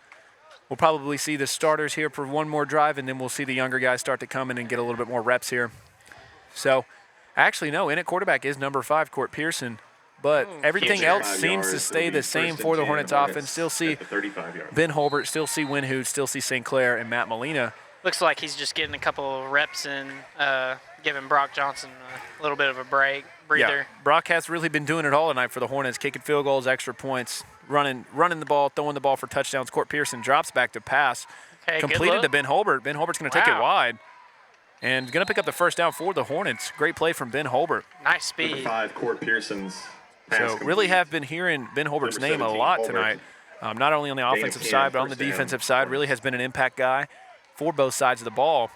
We'll probably see the starters here for one more drive, and then we'll see the younger guys start to come in and get a little bit more reps here. So, actually, no, in at quarterback is number 5, Court Pearson. But everything else seems to stay the same for the Hornets offense. Still see Ben Holbert, still see Winhoot, still see St. Clair and Matt Molina. Looks like he's just getting a couple of reps in, giving Brock Johnson a little bit of a breather. Yeah, Brock has really been doing it all tonight for the Hornets, kicking field goals, extra points, running the ball, throwing the ball for touchdowns. Court Pearson drops back to pass, completed to Ben Holbert. Ben Holbert's going to take it wide and going to pick up the first down for the Hornets. Great play from Ben Holbert. Nice speed. Number 5, Court Pearson's pass So really have been hearing Ben Holbert's name a lot tonight, not only on the offensive side, but on the defensive side. Really has been an impact guy for both sides of the ball.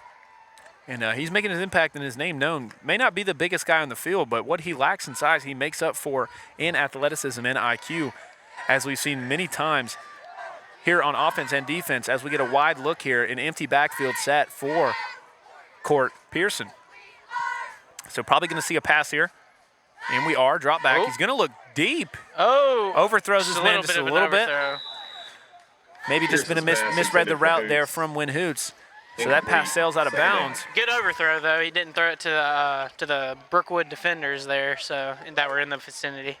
And he's making his impact and his name known. May not be the biggest guy on the field, but what he lacks in size, he makes up for in athleticism and IQ, as we've seen many times here on offense and defense, as we get a wide look here, an empty backfield set for Court Pearson. So probably going to see a pass here. And we are. Drop back. He's going to look deep. Overthrows his man just a little bit. Maybe just been a misread the route there from Win Hoots. So that pass sails out of bounds. Good overthrow, though. He didn't throw it to the Brookwood defenders there, so that were in the vicinity.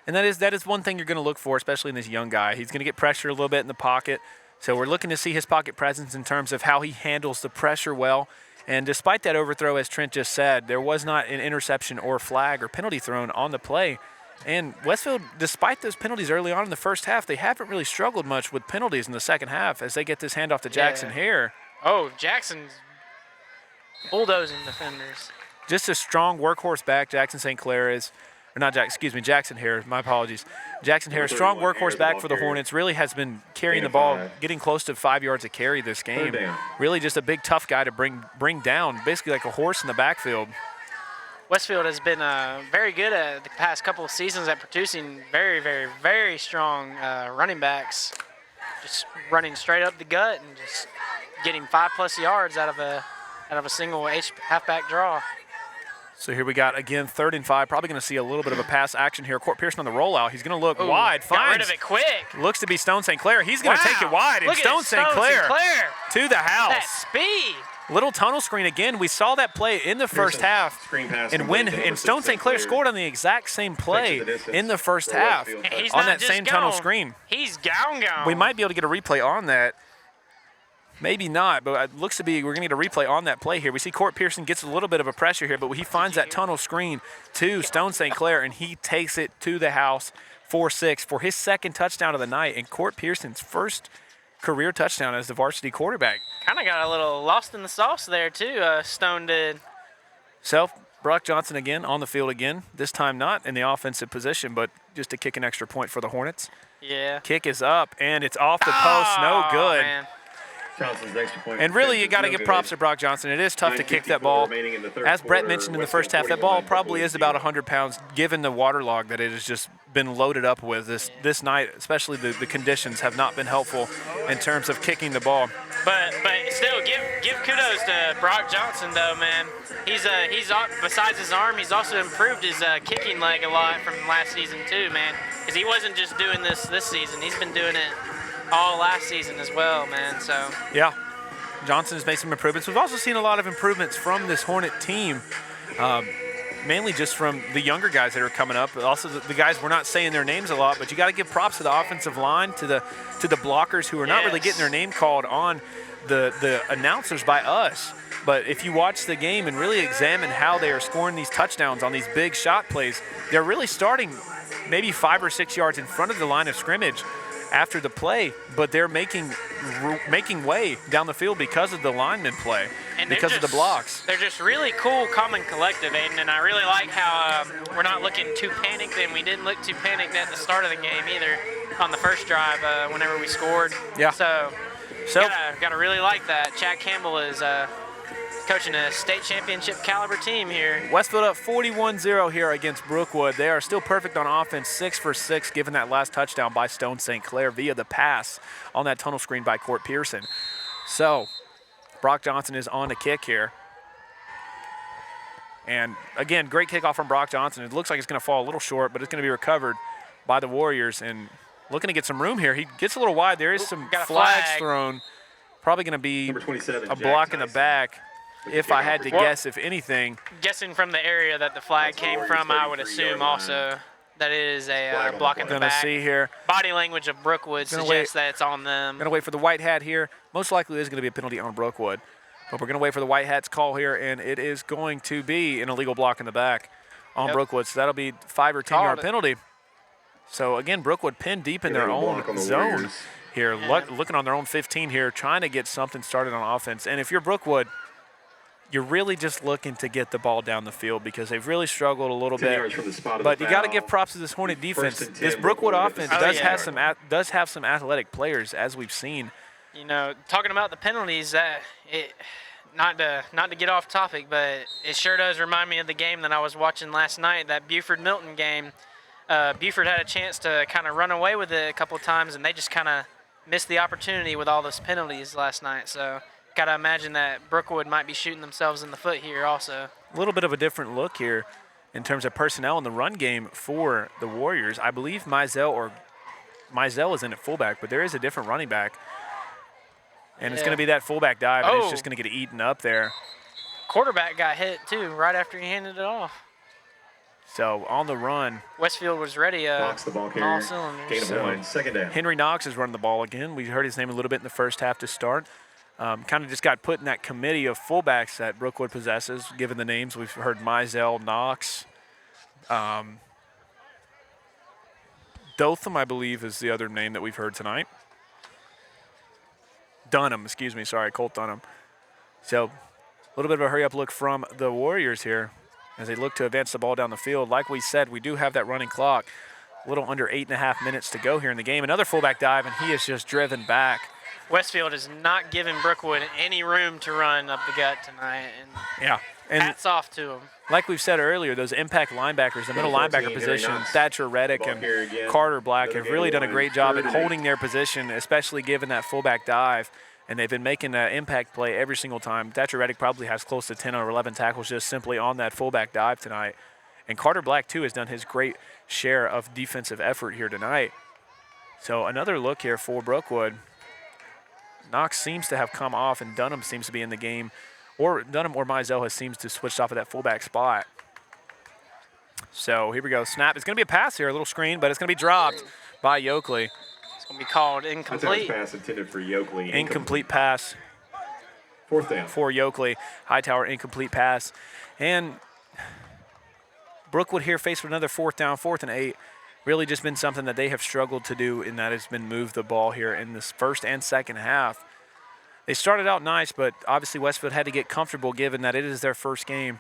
And that is one thing you're going to look for, especially in this young guy. He's going to get pressure a little bit in the pocket. So we're looking to see his pocket presence in terms of how he handles the pressure well. And despite that overthrow, as Trent just said, there was not an interception or flag or penalty thrown on the play. And Westfield, despite those penalties early on in the first half, they haven't really struggled much with penalties in the second half as they get this handoff to Jackson Hare. Oh, Jackson's bulldozing defenders. Just a strong workhorse back, Jackson St. Clair is. Or not Jackson Hare, my apologies. Jackson Hare, strong workhorse back for the Hornets, really has been carrying the ball, getting close to 5 yards of carry this game. Really just a big, tough guy to bring down, basically like a horse in the backfield. Westfield has been very good at the past couple of seasons at producing very, very, very strong running backs, just running straight up the gut and just getting 5+ yards out of a single halfback draw. So here we got, again, 3rd and 5. Probably going to see a little bit of a pass action here. Court Pearson on the rollout. He's going to look wide. Got rid of it quick. Looks to be Stone St. Clair. He's going to take it wide. And Stone St. Clair to the house. That speed. Little tunnel screen again. We saw that play in the first half. And Stone St. Clair scored on the exact same play in the first half on that same tunnel screen. He's gone. We might be able to get a replay on that. Maybe not, but it looks to be we're going to get a replay on that play here. We see Court Pearson gets a little bit of a pressure here, but he finds that tunnel screen to Stone St. Clair, and he takes it to the house 4-6 for his second touchdown of the night and Court Pearson's first career touchdown as the varsity quarterback. Kind of got a little lost in the sauce there, too, Stone did. So Brock Johnson again on the field again, this time not in the offensive position, but just to kick an extra point for the Hornets. Yeah. Kick is up, and it's off the post. No good. Man. And really, you got to give props to Brock Johnson. It is tough to kick that ball. As Brett mentioned in the first half, that ball probably is about 100 pounds, given the water log that it has just been loaded up with this night. Especially the conditions have not been helpful in terms of kicking the ball. But still, give kudos to Brock Johnson, though, man. He's besides his arm, he's also improved his kicking leg a lot from last season too, man. Because he wasn't just doing this season; he's been doing it all last season as well, man. So yeah, Johnson has made some improvements. We've also seen a lot of improvements from this Hornet team, mainly just from the younger guys that are coming up. But also the guys, we're not saying their names a lot, but you got to give props to the offensive line, to the blockers who are not really getting their name called on the announcers by us. But if you watch the game and really examine how they are scoring these touchdowns on these big shot plays, they're really starting maybe 5 or 6 yards in front of the line of scrimmage after the play, but they're making way down the field because of the lineman play, and because of the blocks. They're just really cool, calm, and collective, Aiden, and I really like how we're not looking too panicked, and we didn't look too panicked at the start of the game either on the first drive whenever we scored. Yeah. So gotta really like that. Chad Campbell is coaching a state championship caliber team here. Westfield up 41-0 here against Brookwood. They are still perfect on offense, 6 for 6, given that last touchdown by Stone St. Clair via the pass on that tunnel screen by Court Pearson. So Brock Johnson is on the kick here. And again, great kickoff from Brock Johnson. It looks like it's going to fall a little short, but it's going to be recovered by the Warriors. And looking to get some room here. He gets a little wide. There is some flags thrown. Probably going to be a block in the back. If I had to guess, if anything. Guessing from the area that the flag came from, I would assume also that it is a block in the back. Gonna see here. Body language of Brookwood suggests that it's on them. Gonna wait for the white hat here. Most likely there's gonna be a penalty on Brookwood. But we're gonna wait for the white hat's call here, and it is going to be an illegal block in the back on Brookwood. So that'll be 5 or 10 yard penalty. So again, Brookwood pinned deep in their own zone here, looking on their own 15 here, trying to get something started on offense. And if you're Brookwood, you're really just looking to get the ball down the field because they've really struggled a little bit. But you got to give props to this Hornet defense. This Brookwood offense does have some athletic players, as we've seen. You know, talking about the penalties, not to get off topic, but it sure does remind me of the game that I was watching last night, that Buford-Milton game. Buford had a chance to kind of run away with it a couple of times, and they just kind of missed the opportunity with all those penalties last night. So got to imagine that Brookwood might be shooting themselves in the foot here also. A little bit of a different look here in terms of personnel in the run game for the Warriors. I believe Mizell is in at fullback, but there is a different running back. And it's going to be that fullback dive, and it's just going to get eaten up there. Quarterback got hit, too, right after he handed it off. So on the run. Westfield was ready. Knox the ball carrier. All cylinders. Gain of 1, second down. Henry Knox is running the ball again. We heard his name a little bit in the first half to start. Kind of just got put in that committee of fullbacks that Brookwood possesses, given the names. We've heard Mizell, Knox. Dotham, I believe, is the other name that we've heard tonight. Dunham, excuse me, sorry, Colt Dunham. So a little bit of a hurry-up look from the Warriors here as they look to advance the ball down the field. Like we said, we do have that running clock. A little under 8.5 minutes to go here in the game. Another fullback dive, and he is just driven back. Westfield is not giving Brookwood any room to run up the gut tonight. And hats off to them. Like we've said earlier, those impact linebackers, the middle linebacker position, Thatcher Reddick and Carter Black have really done a great job at holding their position, especially given that fullback dive. And they've been making an impact play every single time. Thatcher Reddick probably has close to 10 or 11 tackles just simply on that fullback dive tonight. And Carter Black, too, has done his great share of defensive effort here tonight. So another look here for Brookwood. Knox seems to have come off, and Dunham seems to be in the game. Or Dunham or Mizell seems to switch off of that fullback spot. So here we go. Snap. It's going to be a pass here, a little screen, but it's going to be dropped by Yoakley. It's going to be called incomplete. Pass intended for Yoakley. Incomplete pass. Fourth down. For Yoakley. Hightower, incomplete pass. And Brookwood here faced with another 4th down, 4th and 8. Really just been something that they have struggled to do, and that has been move the ball here in this first and second half. They started out nice, but obviously Westfield had to get comfortable given that it is their first game.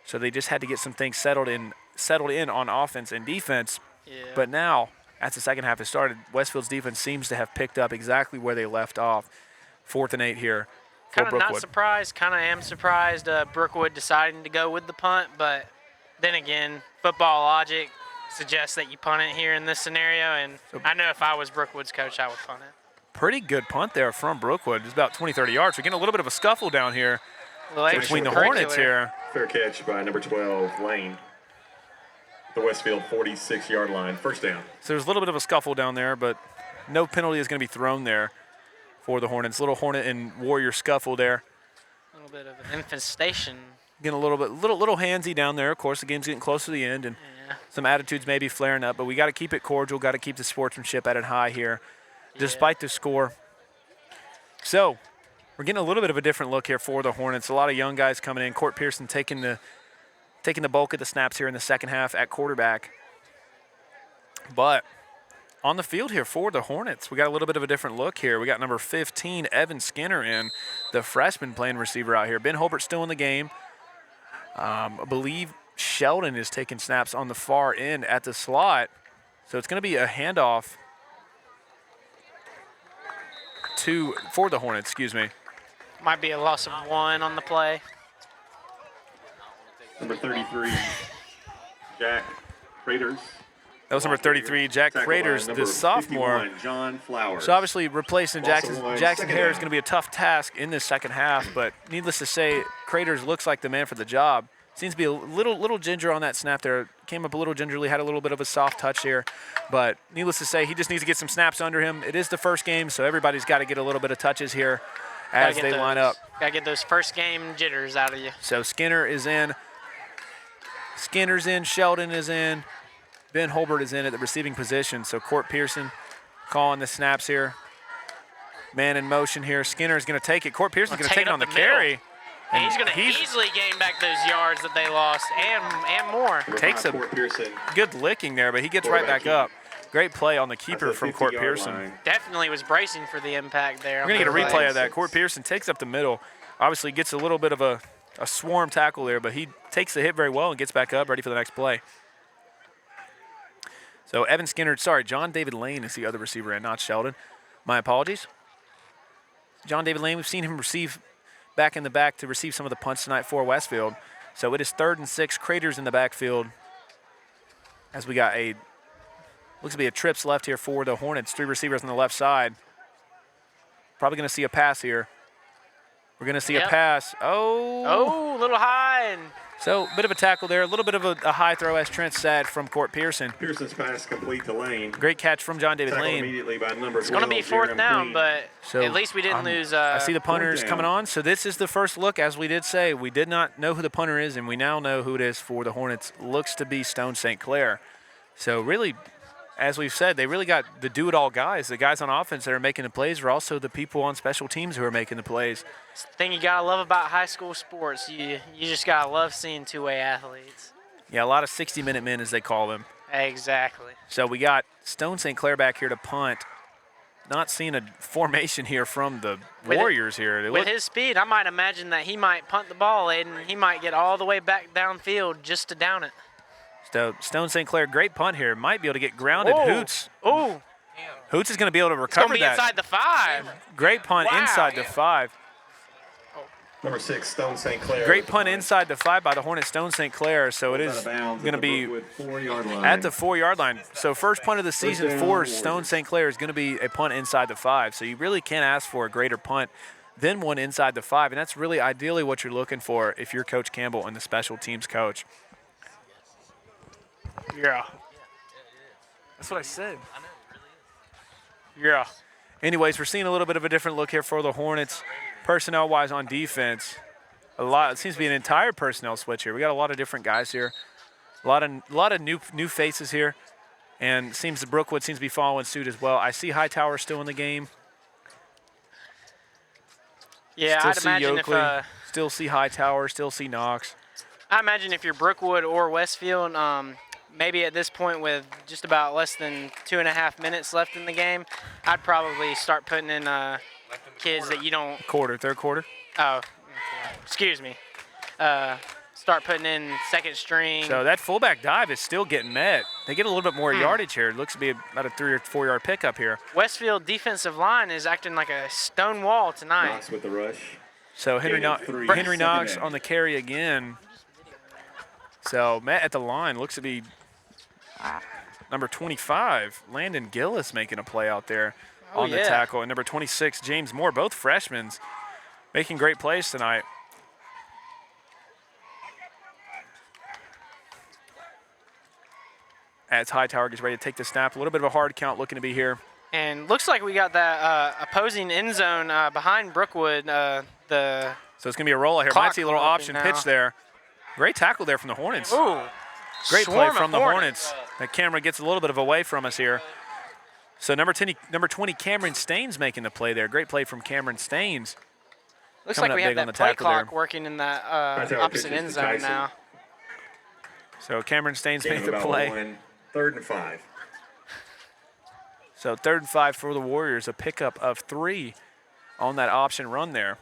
So they just had to get some things settled in on offense and defense. Yeah. But now, as the second half has started, Westfield's defense seems to have picked up exactly where they left off. 4th and 8 here for Kind of Brookwood. not surprised, kind of am surprised Brookwood deciding to go with the punt, but then again, football logic suggests that you punt it here in this scenario, and I know if I was Brookwood's coach, I would punt it. Pretty good punt there from Brookwood. It's about 20, 30 yards. We're getting a little bit of a scuffle down here between the Hornets here. Fair catch by number 12, Lane. The Westfield 46-yard line, first down. So there's a little bit of a scuffle down there, but no penalty is going to be thrown there for the Hornets. Little Hornet and Warrior scuffle there. A little bit of an infestation. Getting a little handsy down there. Of course, the game's getting close to the end, and some attitudes may be flaring up, but we got to keep it cordial, got to keep the sportsmanship at it high here, despite the score. So we're getting a little bit of a different look here for the Hornets. A lot of young guys coming in. Court Pearson taking the bulk of the snaps here in the second half at quarterback. But on the field here for the Hornets, we got a little bit of a different look here. We got number 15, Evan Skinner in, the freshman playing receiver out here. Ben Holbert still in the game. I believe Sheldon is taking snaps on the far end at the slot. So it's going to be a handoff for the Hornets, excuse me. Might be a loss of 1 on the play. Number 33, Jack Craters. That was number 33, Jack Craters, the sophomore. John Flowers. So obviously replacing Jackson Hare is going to be a tough task in this second half, but needless to say, Craters looks like the man for the job. Seems to be a little ginger on that snap there. Came up a little gingerly, had a little bit of a soft touch here. But needless to say, he just needs to get some snaps under him. It is the first game, so everybody's got to get a little bit of touches here as they line up. Got to get those first game jitters out of you. So Skinner is in. Skinner's in. Sheldon is in. Ben Holbert is in at the receiving position. So Court Pearson calling the snaps here. Man in motion here. Skinner is going to take it. Court Pearson's going to take it on the carry. And he's going to easily gain back those yards that they lost and more. Takes a good licking there, but he gets right back up. Great play on the keeper from Court Pearson. Definitely was bracing for the impact there. We're going to get a replay of that. Court Pearson takes up the middle. Obviously gets a little bit of a swarm tackle there, but he takes the hit very well and gets back up, ready for the next play. So Evan Skinner, John David Lane is the other receiver and not Sheldon. My apologies. John David Lane, we've seen him receive back in the back to receive some of the punts tonight for Westfield. So it is 3rd and 6, Craters in the backfield. As we got looks to be a trips left here for the Hornets. 3 receivers on the left side. Probably going to see a pass here. We're going to see a pass. Oh, a little high. And so a bit of a tackle there. A little bit of a high throw, as Trent said, from Court Pearson. Pearson's pass complete to Lane. Great catch from John David Tackled Lane. Immediately by number it's going to be 4th down, but at least we didn't lose. I see the punters coming on. So this is the first look, as we did say. We did not know who the punter is, and we now know who it is for the Hornets. Looks to be Stone St. Clair. So really, as we've said, they really got the do-it-all guys. The guys on offense that are making the plays are also the people on special teams who are making the plays. It's the thing you got to love about high school sports. You just got to love seeing two-way athletes. Yeah, a lot of 60-minute men, as they call them. Exactly. So we got Stone St. Clair back here to punt. Not seeing a formation here from the Warriors here. With his speed, I might imagine that he might punt the ball, and he might get all the way back downfield just to down it. So Stone St. Clair, great punt here. Might be able to get grounded. Whoa. Hoots. Oh. Hoots is going to be able to recover it's gonna be inside the 5. Great punt inside the 5. Number 6, Stone St. Clair. Great punt inside the 5 by the Hornet, Stone St. Clair. So it is going to be at the 4-yard line. So first punt of the season for Stone St. Clair is going to be a punt inside the 5. So you really can't ask for a greater punt than one inside the 5. And that's really ideally what you're looking for if you're Coach Campbell and the special teams coach. Yeah. That's what I said. Yeah. Anyways, we're seeing a little bit of a different look here for the Hornets, personnel-wise on defense. It seems to be an entire personnel switch here. We got a lot of different guys here, a lot of new faces here, and seems that Brookwood seems to be following suit as well. I see Hightower still in the game. Yeah, still I'd see imagine Yoakley, if still see Hightower, still see Knox. I imagine if you're Brookwood or Westfield, maybe at this point with just about less than 2.5 minutes left in the game, I'd probably start putting in kids that you don't. Third quarter. Oh, excuse me. Start putting in second string. So that fullback dive is still getting met. They get a little bit more yardage here. It looks to be about a 3 or 4 yard pickup here. Westfield defensive line is acting like a stone wall tonight. Knox with the rush. So Henry Knox on the carry again. So Matt at the line looks to be number 25, Landon Gillis making a play out there on the tackle. And number 26, James Moore, both freshmen, making great plays tonight. As Hightower gets ready to take the snap. A little bit of a hard count looking to be here. And looks like we got that opposing end zone behind Brookwood. So it's going to be a roll here. Might see a little option pitch there. Great tackle there from the Hornets. Ooh. Great play from the Hornets. That camera gets a little bit of away from us here. So number 20, Cameron Staines making the play there. Great play from Cameron Staines. Looks like we have that play clock working in that opposite end zone now. So Cameron Staines made the play. 3rd and 5. So 3rd and 5 for the Warriors. A pickup of 3 on that option run there.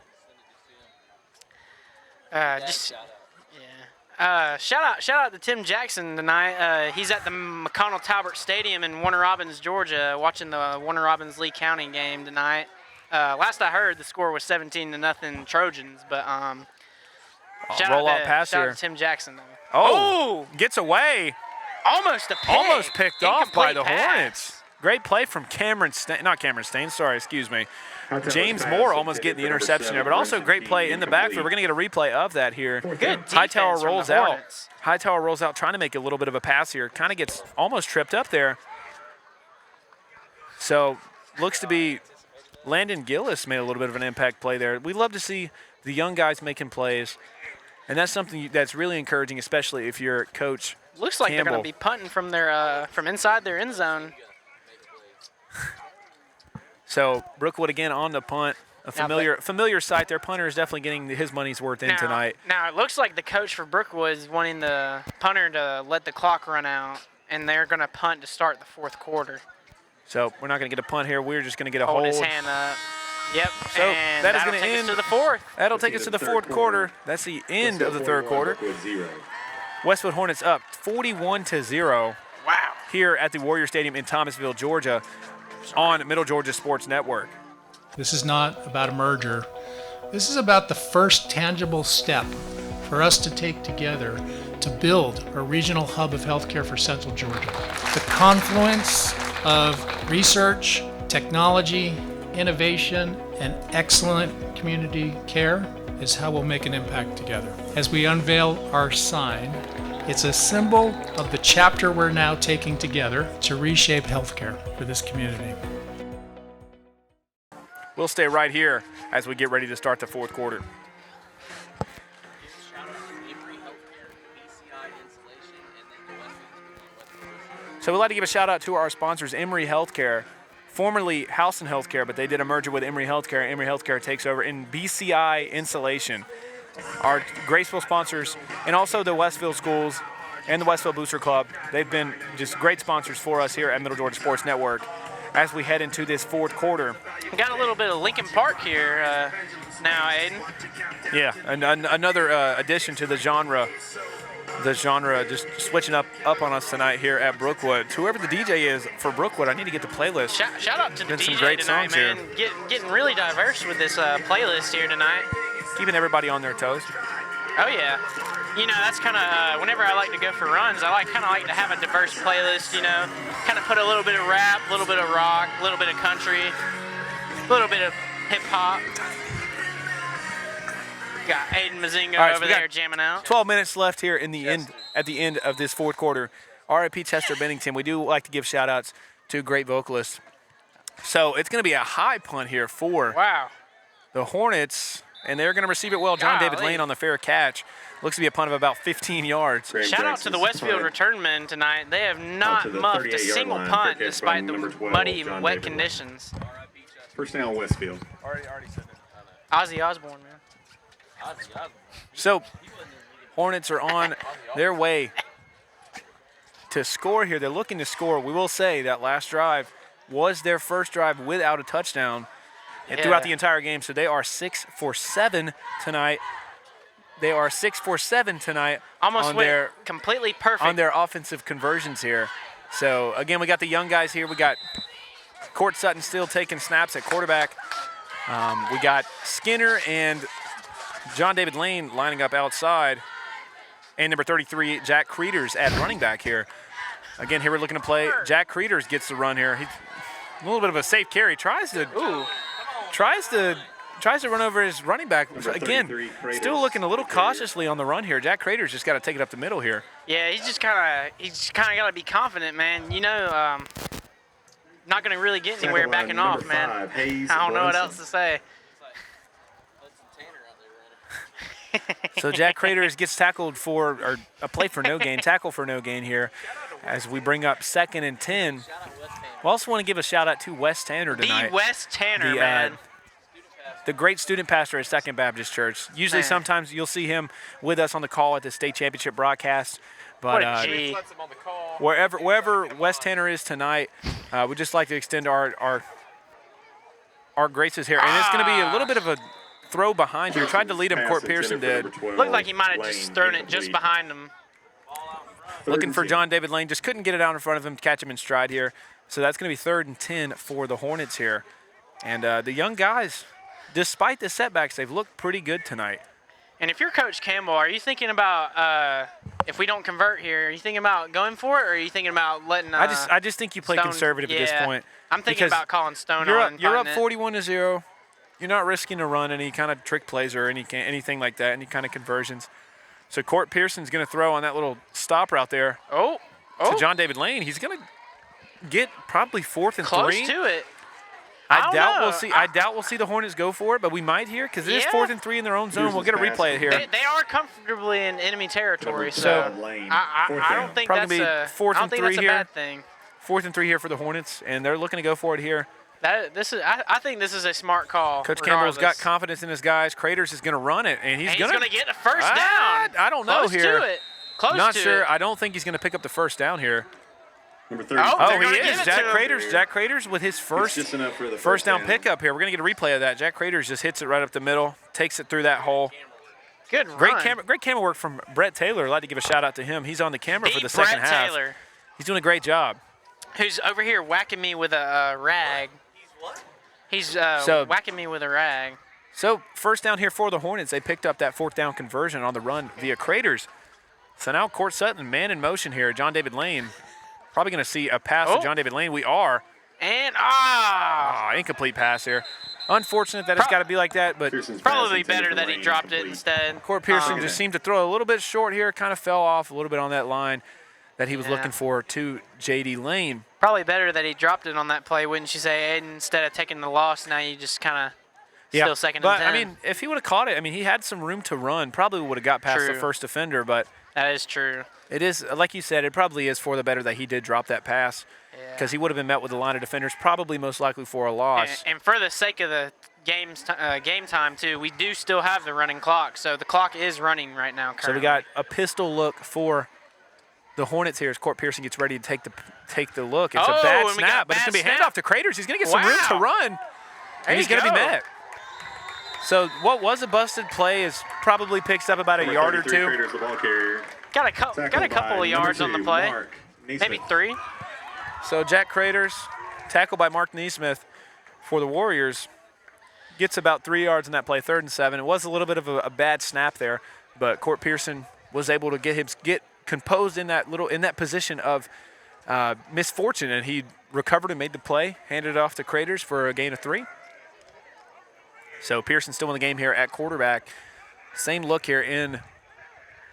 Shout out to Tim Jackson tonight. He's at the McConnell Talbert Stadium in Warner Robins, Georgia, watching the Warner Robins Lee County game tonight. Last I heard, the score was 17-0 Trojans, but shout out to Tim Jackson though. Oh, gets away. Almost a pick. Almost picked off by the pass. Hornets. Great play from excuse me. James Moore almost getting the interception there, but also great play in the backfield. We're going to get a replay of that here. Good Hightower rolls out. Hornets. Hightower rolls out, trying to make a little bit of a pass here. Kind of gets almost tripped up there. So looks to be Landon Gillis made a little bit of an impact play there. We love to see the young guys making plays, and that's something that's really encouraging, especially if you're Coach Looks like Campbell. They're going to be punting from their from inside their end zone. So Brookwood again on the punt. A familiar sight there. Punter is definitely getting his money's worth in tonight. Now it looks like the coach for Brookwood is wanting the punter to let the clock run out, and they're going to punt to start the 4th quarter. So we're not going to get a punt here. We're just going to get a hold. His hand up. Yep. So and that is going to end us to the 4th. That'll take us to the 4th quarter. That's the end of the 3rd quarter. Westfield Hornets up 41-0. Wow. Here at the Warrior Stadium in Thomasville, Georgia, on Middle Georgia Sports Network. This is not about a merger. This is about the first tangible step for us to take together to build a regional hub of healthcare for Central Georgia. The confluence of research, technology, innovation, and excellent community care is how we'll make an impact together. As we unveil our sign, it's a symbol of the chapter we're now taking together to reshape healthcare for this community. We'll stay right here as we get ready to start the fourth quarter. So we'd like to give a shout out to our sponsors, Emory Healthcare, formerly Housen Healthcare, but they did a merger with Emory Healthcare. Emory Healthcare takes over in BCI Insulation. Our graceful sponsors, and also the Westfield Schools and the Westfield Booster Club. They've been just great sponsors for us here at Middle Georgia Sports Network as we head into this fourth quarter. We got a little bit of Lincoln Park here now, Aiden. Yeah, another addition to the genre. The genre just switching up on us tonight here at Brookwood. Whoever the DJ is for Brookwood, I need to get the playlist. Shout out to the some DJ great tonight, songs man. here. Getting really diverse with this playlist here tonight. Keeping everybody on their toes. Oh yeah. You know, that's kind of, whenever I like to go for runs, I kind of like to have a diverse playlist, you know. Kind of put a little bit of rap, a little bit of rock, a little bit of country, a little bit of hip-hop. Got Aiden Mazingo over there jamming out. 12 minutes left here in the at the end of this fourth quarter. R.I.P. Chester Bennington. We do like to give shout-outs to great vocalists. So it's going to be a high punt here for the Hornets, and they're going to receive it well. John David Lane on the fair catch. Looks to be a punt of about 15 yards. Shout out to the Westfield return men tonight. They have not muffed a single punt despite the muddy and wet conditions. First down, Westfield. Already said it. Ozzy Osbourne, man. So Hornets are on their way to score here. They're looking to score. We will say that last drive was their first drive without a touchdown and throughout the entire game. So they are 6 for 7 tonight. They are 6 for 7 tonight. Almost on their completely perfect on their offensive conversions here. So again, we got the young guys here. We got Court Sutton still taking snaps at quarterback. We got Skinner and John David Lane lining up outside, and number 33, Jack Creeders at running back here. Again, here we're looking to play. Jack Creeders gets the run here. He's a little bit of a safe carry. Tries to run over his running back. Again, still looking a little cautiously on the run here. Jack Creeders just got to take it up the middle here. Yeah, he's just kind of got to be confident, man. You know, not going to really get anywhere backing off, man. I don't know what else to say. So Jack Creeders gets tackled for a play for no gain, tackle for no gain here as we bring up 2nd and 10. We also want to give a shout out to Wes Tanner tonight. The Wes Tanner, man. The great student pastor at Second Baptist Church. Usually sometimes you'll see him with us on the call at the state championship broadcast. But wherever Wes Tanner is tonight, we'd just like to extend our graces here. And it's going to be a little bit of a throw behind here. Tried to lead him, Court Pearson did. Looked like he might have just thrown it just behind him. Looking for John David Lane. Just couldn't get it out in front of him, catch him in stride here. So that's going to be 3rd and 10 for the Hornets here. And the young guys, despite the setbacks, they've looked pretty good tonight. And if you're Coach Campbell, are you thinking about, if we don't convert here, are you thinking about going for it, or are you thinking about letting I just think you play Stone, conservative at this point. I'm thinking about calling Stone on. You're up 41-0. You're not risking to run any kind of trick plays or anything like that, any kind of conversions. So Court Pearson's going to throw on that little stop route there. To John David Lane. He's going to get probably 4th and 3. Close to it. I doubt we'll see the Hornets go for it, but we might here because it is 4th and 3 in their own zone. We'll get a replay here. They are comfortably in enemy territory, so I don't think that's a 4th and 3 here. Bad thing. 4th and 3 here for the Hornets, and they're looking to go for it here. I think this is a smart call. Coach Campbell's got confidence in his guys. Creeders is going to run it, and he's going to get the first down. I don't know here. Close to it. Close Not to sure. it. I don't think he's going to pick up the first down here. Number 30. He is. Jack Creeders with his first down pickup here. We're going to get a replay of that. Jack Creeders just hits it right up the middle, takes it through that hole. Good run. Great camera work from Brett Taylor. I'd like to give a shout out to him. He's on the camera for the second half. Taylor. He's doing a great job. Who's over here whacking me with a rag. He's whacking me with a rag. So first down here for the Hornets. They picked up that 4th down conversion on the run via Craters. So now Court Sutton, man in motion here. John David Lane. Probably going to see a pass to John David Lane. We are. And incomplete pass here. Unfortunate that it's got to be like that, but probably better that he dropped it instead. Court Pearson just seemed to throw a little bit short here, kind of fell off a little bit on that line that he was looking for to J.D. Lane. Probably better that he dropped it on that play, wouldn't you say, Aiden? Instead of taking the loss, now you just kind of still second and 10. I mean, if he would have caught it, I mean, he had some room to run. Probably would have got past the first defender, but that is true. It is, like you said, it probably is for the better that he did drop that pass because he would have been met with a line of defenders, probably most likely for a loss. And for the sake of the game time, too, we do still have the running clock, so the clock is running right now currently. So we got a pistol look for the Hornets here as Court Pearson gets ready to take the look. It's a bad snap, but it's going to be handoff to Craters. He's going to get some room to run, and he's going to be met. So what was a busted play is probably picks up about a yard or two. Got a couple of yards on the play, maybe 3. So Jack Craters, tackled by Mark Neesmith for the Warriors, gets about 3 yards in that play, 3rd and 7. It was a little bit of a bad snap there, but Court Pearson was able to get composed in that position of misfortune, and he recovered and made the play, handed it off to Craters for a gain of 3. So Pearson still in the game here at quarterback. Same look here in a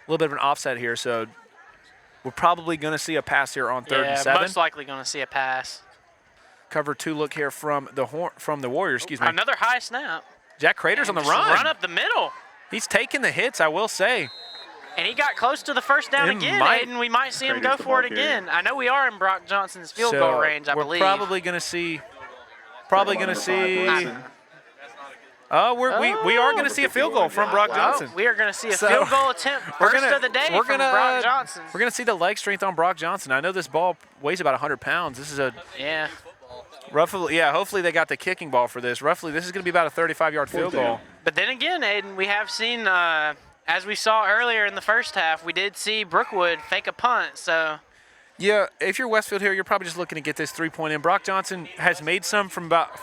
little bit of an offset here, so we're probably going to see a pass here on 3rd and 7. Most likely going to see a pass. Cover 2 look here from the Warriors, excuse me. Another high snap. Jack Craters on the run. Run up the middle. He's taking the hits, I will say. And he got close to the first down again, Aiden. We might see him go for it again. I know we are in Brock Johnson's field goal range, I believe. We're probably going to see we are going to see a field goal from Brock Johnson. We are going to see a field goal attempt first of the day from Brock Johnson. We're going to see the leg strength on Brock Johnson. I know this ball weighs about 100 pounds. This is hopefully they got the kicking ball for this. Roughly, this is going to be about a 35-yard field goal. But then again, Aiden, we have seen, as we saw earlier in the first half, we did see Brookwood fake a punt, so. Yeah, if you're Westfield here, you're probably just looking to get this 3-point in. Brock Johnson has made one from about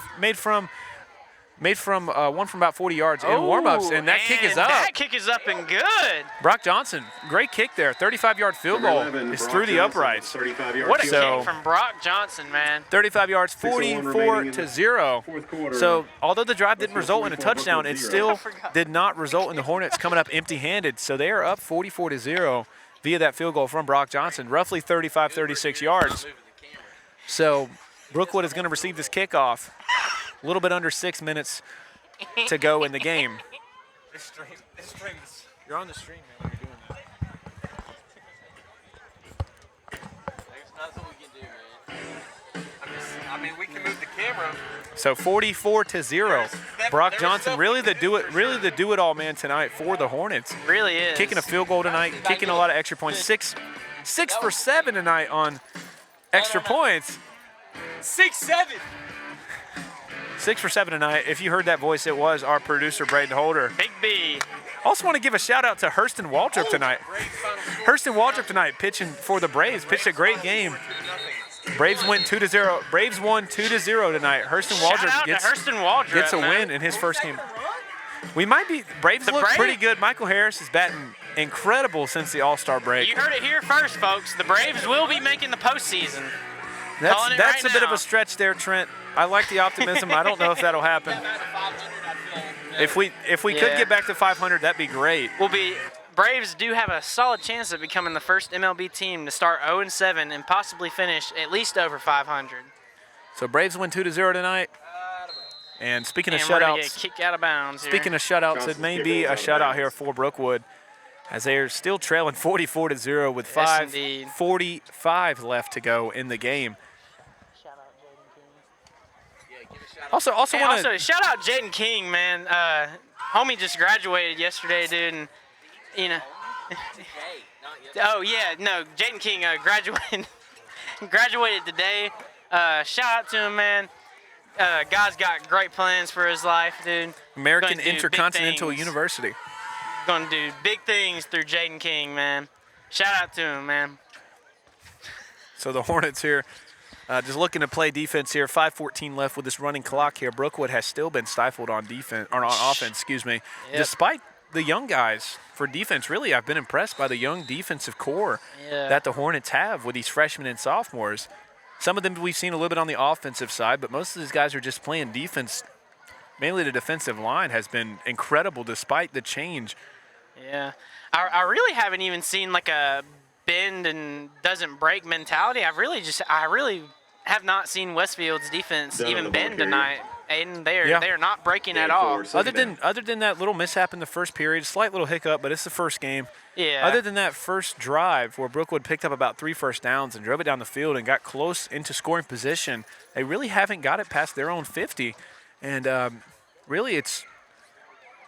40 yards in warm-ups, and that kick is up. That kick is up and good. Brock Johnson, great kick there. 35-yard field goal is through the uprights. What a kick from Brock Johnson, man. 35 yards, 44-0. So although the drive didn't result in a touchdown, it still did not result in the Hornets coming up empty-handed. So they are up 44-0 via that field goal from Brock Johnson, roughly 35, 36 yards. So Brookwood is going to receive this kickoff. A little bit under 6 minutes to go in the game. You're on the stream, man, when you're doing that. There's nothing we can do, man. We can move the camera. So 44-0. Brock Johnson, really the do-it-all man tonight for the Hornets. Really is. Kicking a field goal tonight, kicking a lot of extra points. Six for 7 tonight on extra points. 6-7. 6 for 7 tonight. If you heard that voice, it was our producer, Braden Holder. Big B. Also want to give a shout-out to Hurston Waltrip tonight. Hurston Waltrip tonight pitching for the Braves. Pitched a great game. Braves win 2-0. Braves won 2-0 tonight. Hurston Waltrip gets a win in his first game. Braves look pretty good. Michael Harris is batting incredible since the All-Star break. You heard it here first, folks. The Braves will be making the postseason. That's a bit of a stretch there, Trent. I like the optimism. I don't know if that'll happen. If we could get back to 500, that'd be great. Braves do have a solid chance of becoming the first MLB team to start 0-7 and possibly finish at least over 500. So Braves win 2-0 tonight. And speaking of we're gonna shutouts, get kicked out of bounds here. Speaking of shutouts, it may be a shutout here for Brookwood, as they are still trailing 44-0 with 5:45 left to go in the game. Also want to shout out Jaden King, man. Homie just graduated yesterday, dude, and Jaden King graduated today. Shout out to him, man. Guy's got great plans for his life, dude. American Intercontinental University. Gonna do big things through Jaden King, man. Shout out to him, man. So the Hornets here Just looking to play defense here. 5:14 left with this running clock here. Brookwood has still been stifled on defense or on offense, excuse me. Yep. Despite the young guys for defense, really, I've been impressed by the young defensive core that the Hornets have with these freshmen and sophomores. Some of them we've seen a little bit on the offensive side, but most of these guys are just playing defense. Mainly the defensive line has been incredible despite the change. Yeah. I really haven't even seen like a bend and doesn't break mentality. I really have not seen Westfield's defense even bend tonight. Aiden, they are not breaking at all. Other than that little mishap in the first period, slight little hiccup, but it's the first game. Yeah. Other than that first drive where Brookwood picked up about 3 first downs and drove it down the field and got close into scoring position, they really haven't got it past their own 50. And really it's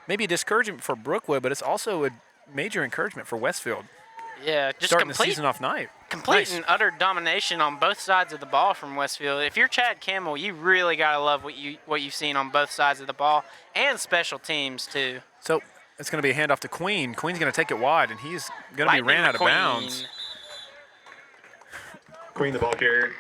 maybe a discouragement for Brookwood, but it's also a major encouragement for Westfield. Yeah, just starting the season off complete and utter domination on both sides of the ball from Westfield. If you're Chad Campbell, you really gotta love what you've seen on both sides of the ball and special teams too. So it's going to be a handoff to Queen. Queen's going to take it wide, and he's going to be ran out of bounds. Queen, the ball carrier.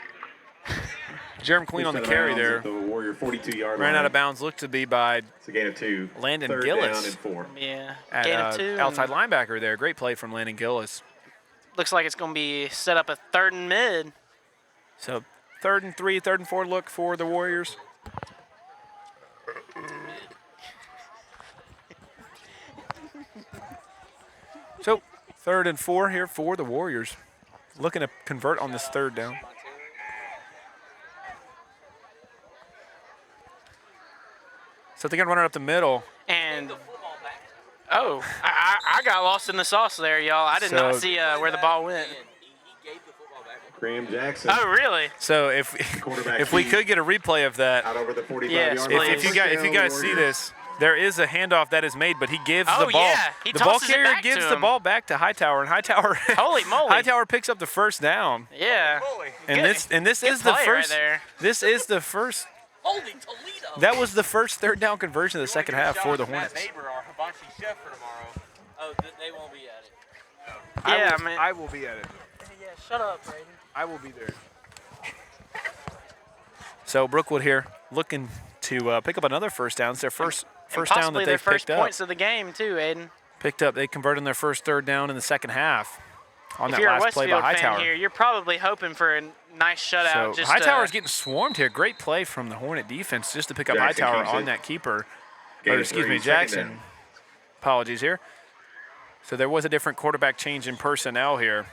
Jerem Queen on the carry there. The Warrior 42-yard line. Ran out of bounds. Looked to be by it's a gain of 2. Landon Third Gillis. Down and 4. Yeah, at, gain of 2. Outside linebacker there. Great play from Landon Gillis. Looks like it's going to be set up a 3rd and mid. So 3rd and 3, 3rd and 4 look for the Warriors. So 3rd and 4 here for the Warriors. Looking to convert on this 3rd down. So they're going to run it up the middle. And, oh, I got lost in the sauce there, y'all. I did not see where the ball went. Graham Jackson. Oh, really? So if we could get a replay of that. Out over the 45-yard line. If you guys see this, there is a handoff that is made, but he gives the ball. Yeah. The ball carrier gives the ball back to Hightower, and Hightower holy moly. Hightower picks up the 1st down. Yeah. And this is the first. Right there. This is the first. Holy Toledo. That was the first 3rd down conversion of the second half for the Hornets. Oh, they won't be at it. Yeah, I will be at it. Yeah, shut up, Brayden. I will be there. So Brookwood here looking to pick up another 1st down. It's their first down that they've their first picked up. points of the game too, Aiden. Picked up. They converted their first 3rd down in the second half on if that you're last a play Westfield by Hightower. fan here, you're probably hoping for a nice shutout. So Hightower's getting swarmed here. Great play from the Hornet defense just to pick up Hightower on that keeper. Or excuse me, Jackson. Apologies here. So there was a different quarterback change in personnel here.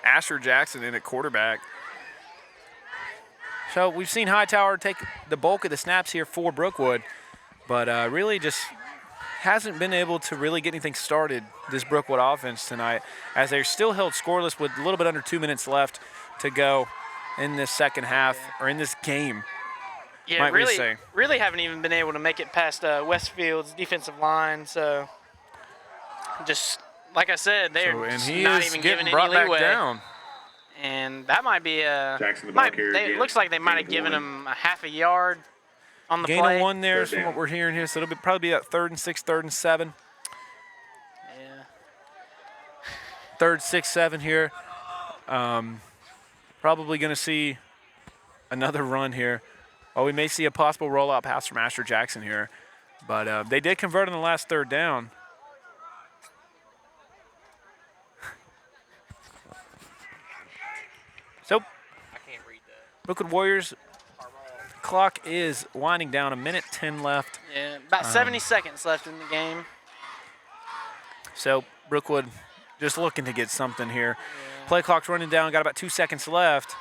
Asher Jackson in at quarterback. So we've seen Hightower take the bulk of the snaps here for Brookwood, but really just hasn't been able to really get anything started, this Brookwood offense tonight, as they're still held scoreless with a little bit under 2 minutes left to go in this second half, or in this game. Yeah, really haven't even been able to make it past Westfield's defensive line. So, just like I said, they're not even giving any leeway. Down. And that might be Jackson, the ball carrier it looks like they might have given him a half a yard on the gain play. Gain of 1 there is from what we're hearing here. So it'll probably be at 3rd and 6, 3rd and 7. Yeah. 3rd, 6, 7 here. Probably going to see another run here. Oh, we may see a possible rollout pass from Asher Jackson here. But they did convert on the last 3rd down. So, Brookwood Warriors, clock is winding down. 1:10 left. Yeah, about 70 seconds left in the game. So, Brookwood just looking to get something here. Yeah. Play clock's running down. Got about 2 seconds left.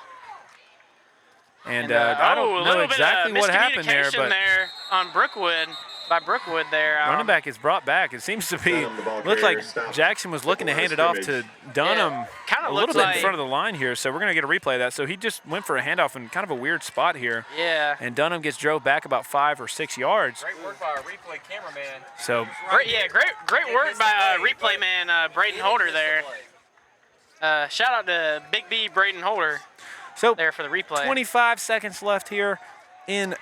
And I don't know exactly what happened there, but there on Brookwood, by Brookwood there. Running back is brought back. It seems to be, looks like Jackson was looking to hand it off to Dunham a little bit in front of the line here, so we're going to get a replay of that. So he just went for a handoff in kind of a weird spot here. Yeah. And Dunham gets drove back about 5 or 6 yards. Great work by our replay cameraman. So great work by replay man Braden Holder there. Shout out to Big B Braden Holder. So there for the replay. 25 seconds left here in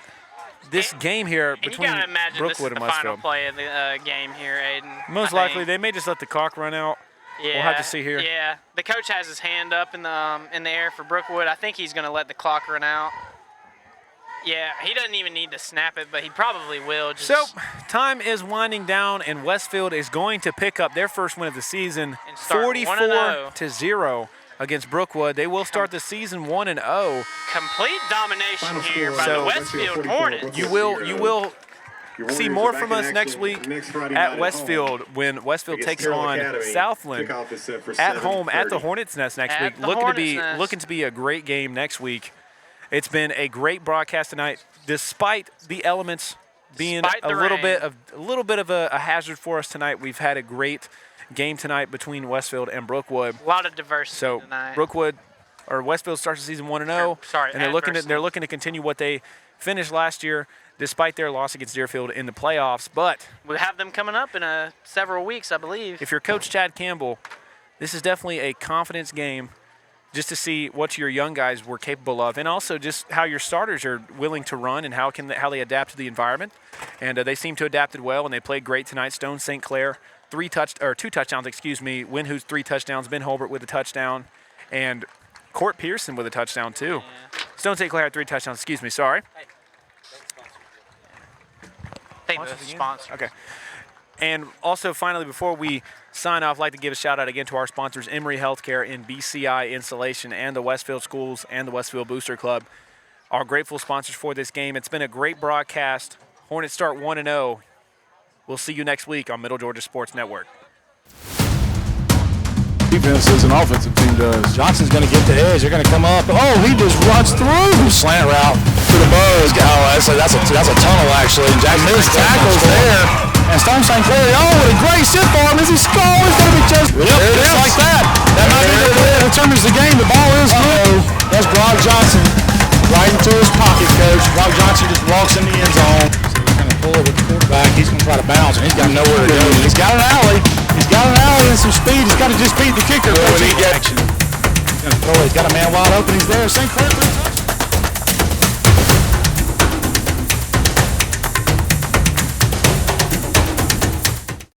this game here between Brookwood and Westfield. Final play of the game here, Aiden. Most likely, they may just let the clock run out. Yeah, we'll have to see here. Yeah, the coach has his hand up in the air for Brookwood. I think he's going to let the clock run out. Yeah, he doesn't even need to snap it, but he probably will. So time is winding down, and Westfield is going to pick up their first win of the season, 44-0 against Brookwood. They will start the season 1-0. Complete domination here by the Westfield Hornets. You will see more from us next week at Westfield when Westfield takes on Southland at home at the Hornets' Nest next week. Looking to be a great game next week. It's been a great broadcast tonight, despite the elements being a little bit of a hazard for us tonight. We've had a great game tonight between Westfield and Brookwood. A lot of diversity tonight. Westfield starts the season 1-0, and they're looking to continue what they finished last year, despite their loss against Deerfield in the playoffs. But we'll have them coming up in several weeks, I believe. If you're Coach Chad Campbell, this is definitely a confidence game, just to see what your young guys were capable of, and also just how your starters are willing to run and how they adapt to the environment. And they seem to adapted well, and they played great tonight. Stone St. Clair, 2 touchdowns, Win Hoot's 3 touchdowns. Ben Holbert with a touchdown, and Court Pearson with a touchdown too. Yeah. Stone St. Clair had 3 touchdowns. Sorry. Thank the sponsor. Okay. And also, finally, before we sign off, I'd like to give a shout-out again to our sponsors, Emory Healthcare and BCI Installation, and the Westfield Schools and the Westfield Booster Club, our grateful sponsors for this game. It's been a great broadcast. Hornets start 1-0. We'll see you next week on Middle Georgia Sports Network. Defense as an offensive team does. Johnson's going to get the edge. They're going to come up. Oh, he just runs through. Slant route to the Bows. Oh, that's a tunnel, actually. And Jack missed tackles there. And Stone St. Clair, what a great sit for him as he scores. It's going to be just like that. That might be the way it determines the game. The ball is good. That's Brock Johnson right into his pocket, coach. Brock Johnson just walks in the end zone. So he's going to pull over the quarterback. He's going to try to bounce, and he's got nowhere to go. He's got an alley. He's got an alley and some speed. He's got to just beat the kicker. He's going to throw it. He's got a man wide open. He's there. St. Clair